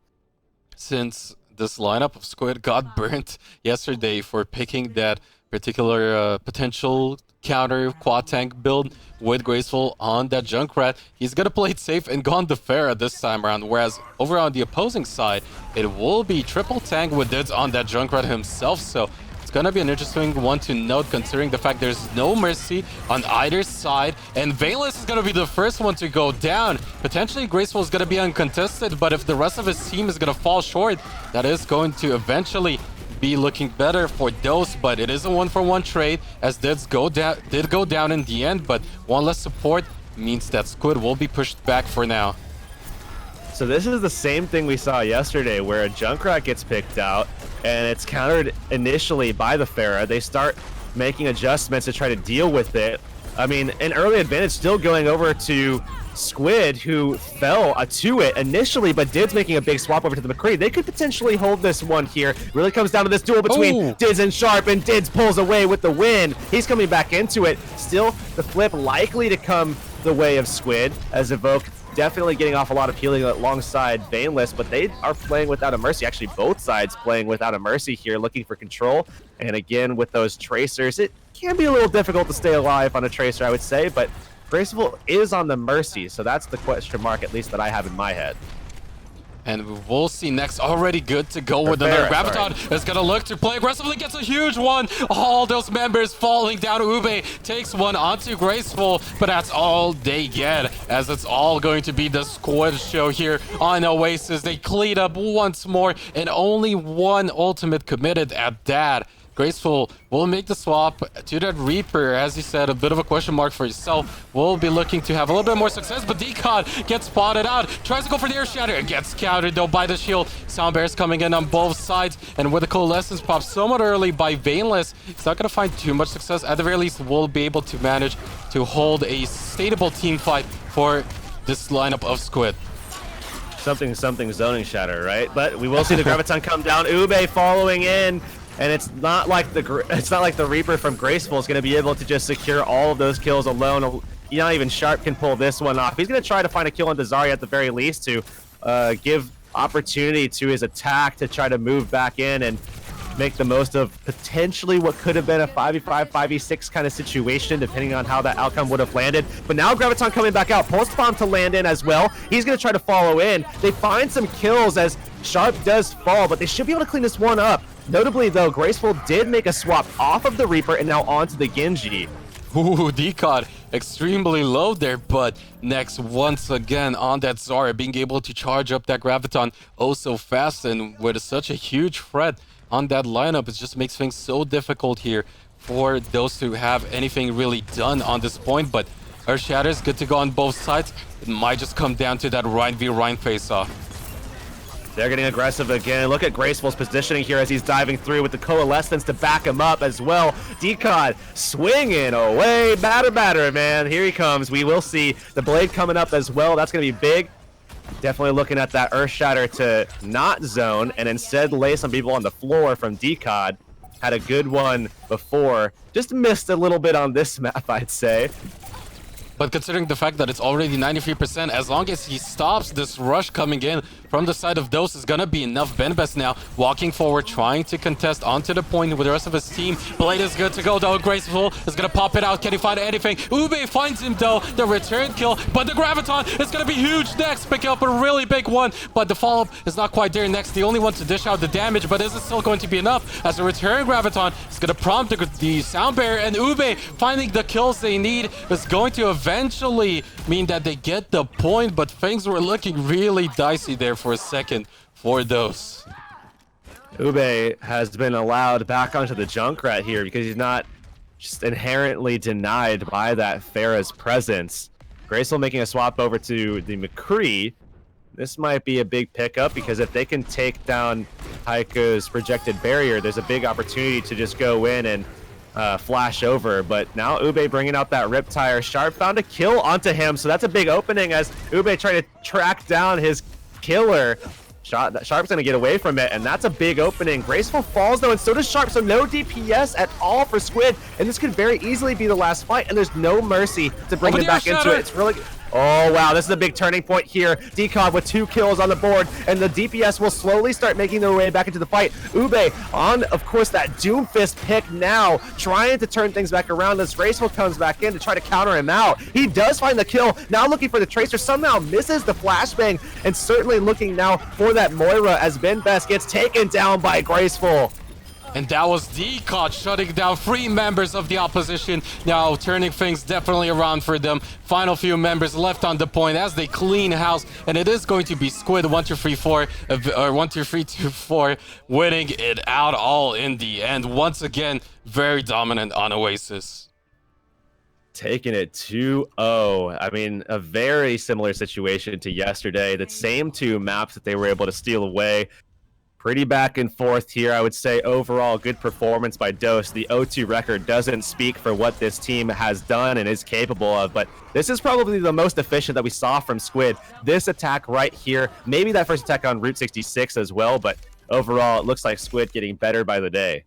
Since this lineup of Squid got burnt yesterday for picking that particular potential counter quad tank build with Graceful on that Junkrat, he's gonna play it safe and gone the Pharah this time around, whereas over on the opposing side it will be triple tank with Dids on that Junkrat himself. So it's gonna be an interesting one to note, considering the fact there's no mercy on either side, and Vainless is gonna be the first one to go down. Potentially Graceful is gonna be uncontested, but if the rest of his team is gonna fall short, that is going to eventually be looking better for Dose. But it is a 1-for-1 trade, as did go down in the end, but one less support means that Squid will be pushed back for now. So this is the same thing we saw yesterday, where a Junkrat gets picked out and it's countered initially by the Pharah. They start making adjustments to try to deal with it. I mean, an early advantage still going over to Squid, who fell to it initially, but Dids making a big swap over to the McCree. They could potentially hold this one here. Really comes down to this duel between Dids and Sharp, and Dids pulls away with the win. He's coming back into it. Still, the flip likely to come the way of Squid, as Evoke definitely getting off a lot of healing alongside Vainless, but they are playing without a mercy. Actually, both sides playing without a mercy here, looking for control. And again, with those Tracers, it can be a little difficult to stay alive on a Tracer, I would say, but Graceful is on the mercy, so that's the question mark, at least that I have in my head. And we'll see next. Already good to go with another Graviton. Is going to look to play aggressively. Gets a huge one. All those members falling down. Ube takes one onto Graceful, but that's all they get, as it's all going to be the Squid show here on Oasis. They clean up once more, and only one ultimate committed at that. Graceful will make the swap to that Reaper. As you said, a bit of a question mark for yourself. We'll be looking to have a little bit more success, but Decon gets spotted out. Tries to go for the air shatter. It gets countered though by the shield. Soundbear's coming in on both sides, and with the Coalescence pop somewhat early by Vainless, it's not going to find too much success. At the very least, we'll be able to manage to hold a sustainable team fight for this lineup of Squid. Something zoning shatter, right? But we will see the Graviton come down. Ube following in. And it's not like the Reaper from Graceful is going to be able to just secure all of those kills alone. Not even Sharp can pull this one off. He's going to try to find a kill on Dazari at the very least to give opportunity to his attack to try to move back in and make the most of potentially what could have been a 5v5, 5v6 kind of situation, depending on how that outcome would have landed. But now Graviton coming back out. Pulse Bomb to land in as well. He's going to try to follow in. They find some kills as Sharp does fall, but they should be able to clean this one up. Notably, though, Graceful did make a swap off of the Reaper and now onto the Genji. Ooh, Decod extremely low there, but next once again on that Zara, being able to charge up that Graviton oh so fast, and with such a huge threat on that lineup, it just makes things so difficult here for those to have anything really done on this point. But Earth Shatter is good to go on both sides. It might just come down to that Rhine v Rhine face-off. They're getting aggressive again. Look at Graceful's positioning here as he's diving through with the Coalescence to back him up as well. Decod swinging away. Batter, man. Here he comes. We will see the Blade coming up as well. That's going to be big. Definitely looking at that Earth Shatter to not zone and instead lay some people on the floor from Decod. Had a good one before. Just missed a little bit on this map, I'd say. But considering the fact that it's already 93%, as long as he stops this rush coming in from the side of Dose, is gonna be enough. Benbest now walking forward, trying to contest onto the point with the rest of his team. Blade is good to go though. Graceful is gonna pop it out. Can he find anything? Ube finds him though. The return kill, but the Graviton is gonna be huge next. Picking up a really big one, but the follow-up is not quite there next. The only one to dish out the damage, but is it still going to be enough? As the return Graviton is gonna prompt the Sound Barrier, and Ube finding the kills they need is going to eventually mean that they get the point, but things were looking really dicey there for a second for those. Ube has been allowed back onto the Junkrat here because he's not just inherently denied by that Pharah's presence. Graceful making a swap over to the McCree. This might be a big pickup because if they can take down Heiko's projected barrier, there's a big opportunity to just go in and flash over. But now Ube bringing out that Riptire. Sharp found a kill onto him, so that's a big opening as Ube trying to track down his killer. Sharp's gonna get away from it, and that's a big opening. Graceful falls though, and so does Sharp, so no DPS at all for Squid, and this could very easily be the last fight, and there's no mercy to bring him back into it. It's really... Oh, wow, this is a big turning point here. Decod with 2 kills on the board, and the DPS will slowly start making their way back into the fight. Ube on, of course, that Doomfist pick now, trying to turn things back around as Graceful comes back in to try to counter him out. He does find the kill, now looking for the Tracer, somehow misses the flashbang, and certainly looking now for that Moira as Benbest gets taken down by Graceful. And that was Decod shutting down 3 members of the opposition. Now turning things definitely around for them. Final few members left on the point as they clean house. And it is going to be Squid12324 or 12324 winning it out all in the end. Once again, very dominant on Oasis. Taking it 2-0. I mean, a very similar situation to yesterday. The same 2 maps that they were able to steal away. Pretty back and forth here, I would say. Overall, good performance by Dose. The 0-2 record doesn't speak for what this team has done and is capable of, but this is probably the most efficient that we saw from Squid. This attack right here, maybe that first attack on Route 66 as well, but overall, it looks like Squid getting better by the day.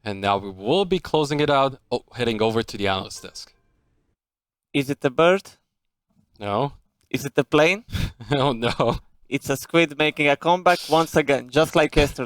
And now we will be closing it out, heading over to the analyst desk. Is it a bird? No. Is it a plane? Oh, no. It's a Squid making a comeback once again, just like yesterday.